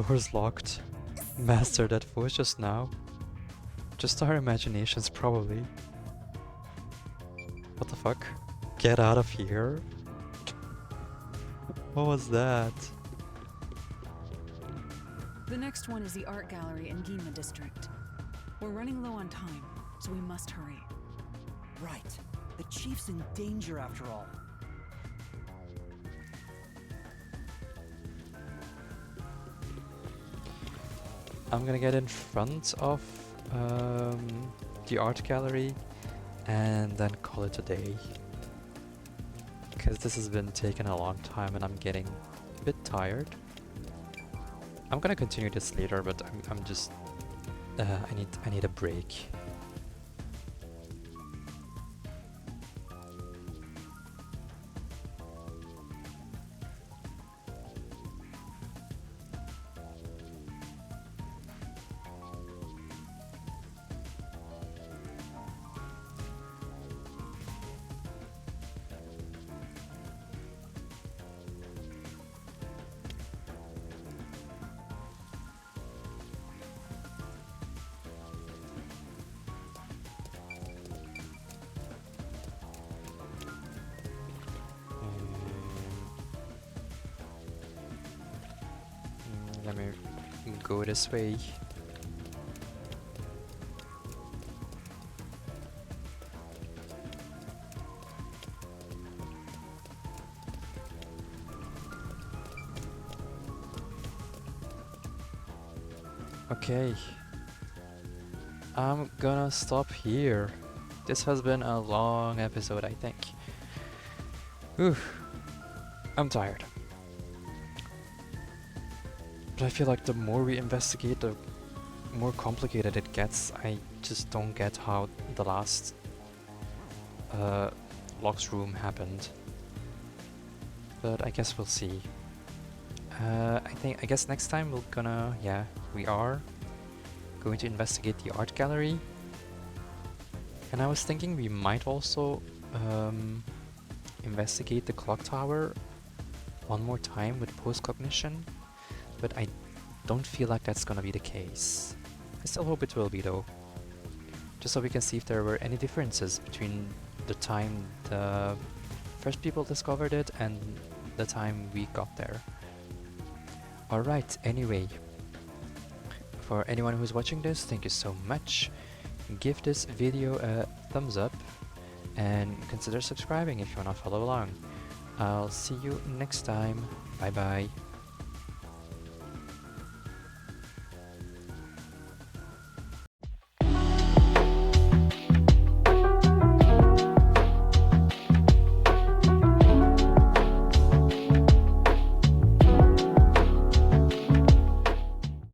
door's locked. Master, that voice just now. Just our imaginations, probably. What the fuck? Get out of here? What was that? The next one is the art gallery in Ginma district. We're running low on time, so we must hurry. Right. The chief's in danger after all. I'm gonna get in front of the art gallery and then call it a day. Because this has been taking a long time and I'm getting a bit tired. I'm gonna continue this later, but I'm just I need a break. Let me go this way. Okay. I'm gonna stop here. This has been a long episode, I think. Whew. I'm tired. But I feel like the more we investigate, the more complicated it gets. I just don't get how the last Locke's room happened. But I guess we'll see. I guess next time we are going to investigate the art gallery. And I was thinking we might also investigate the clock tower one more time with post-cognition. But I don't feel like that's gonna be the case. I still hope it will be though. Just so we can see if there were any differences between the time the first people discovered it and the time we got there. Alright, anyway. For anyone who's watching this, thank you so much. Give this video a thumbs up and consider subscribing if you wanna follow along. I'll see you next time. Bye bye.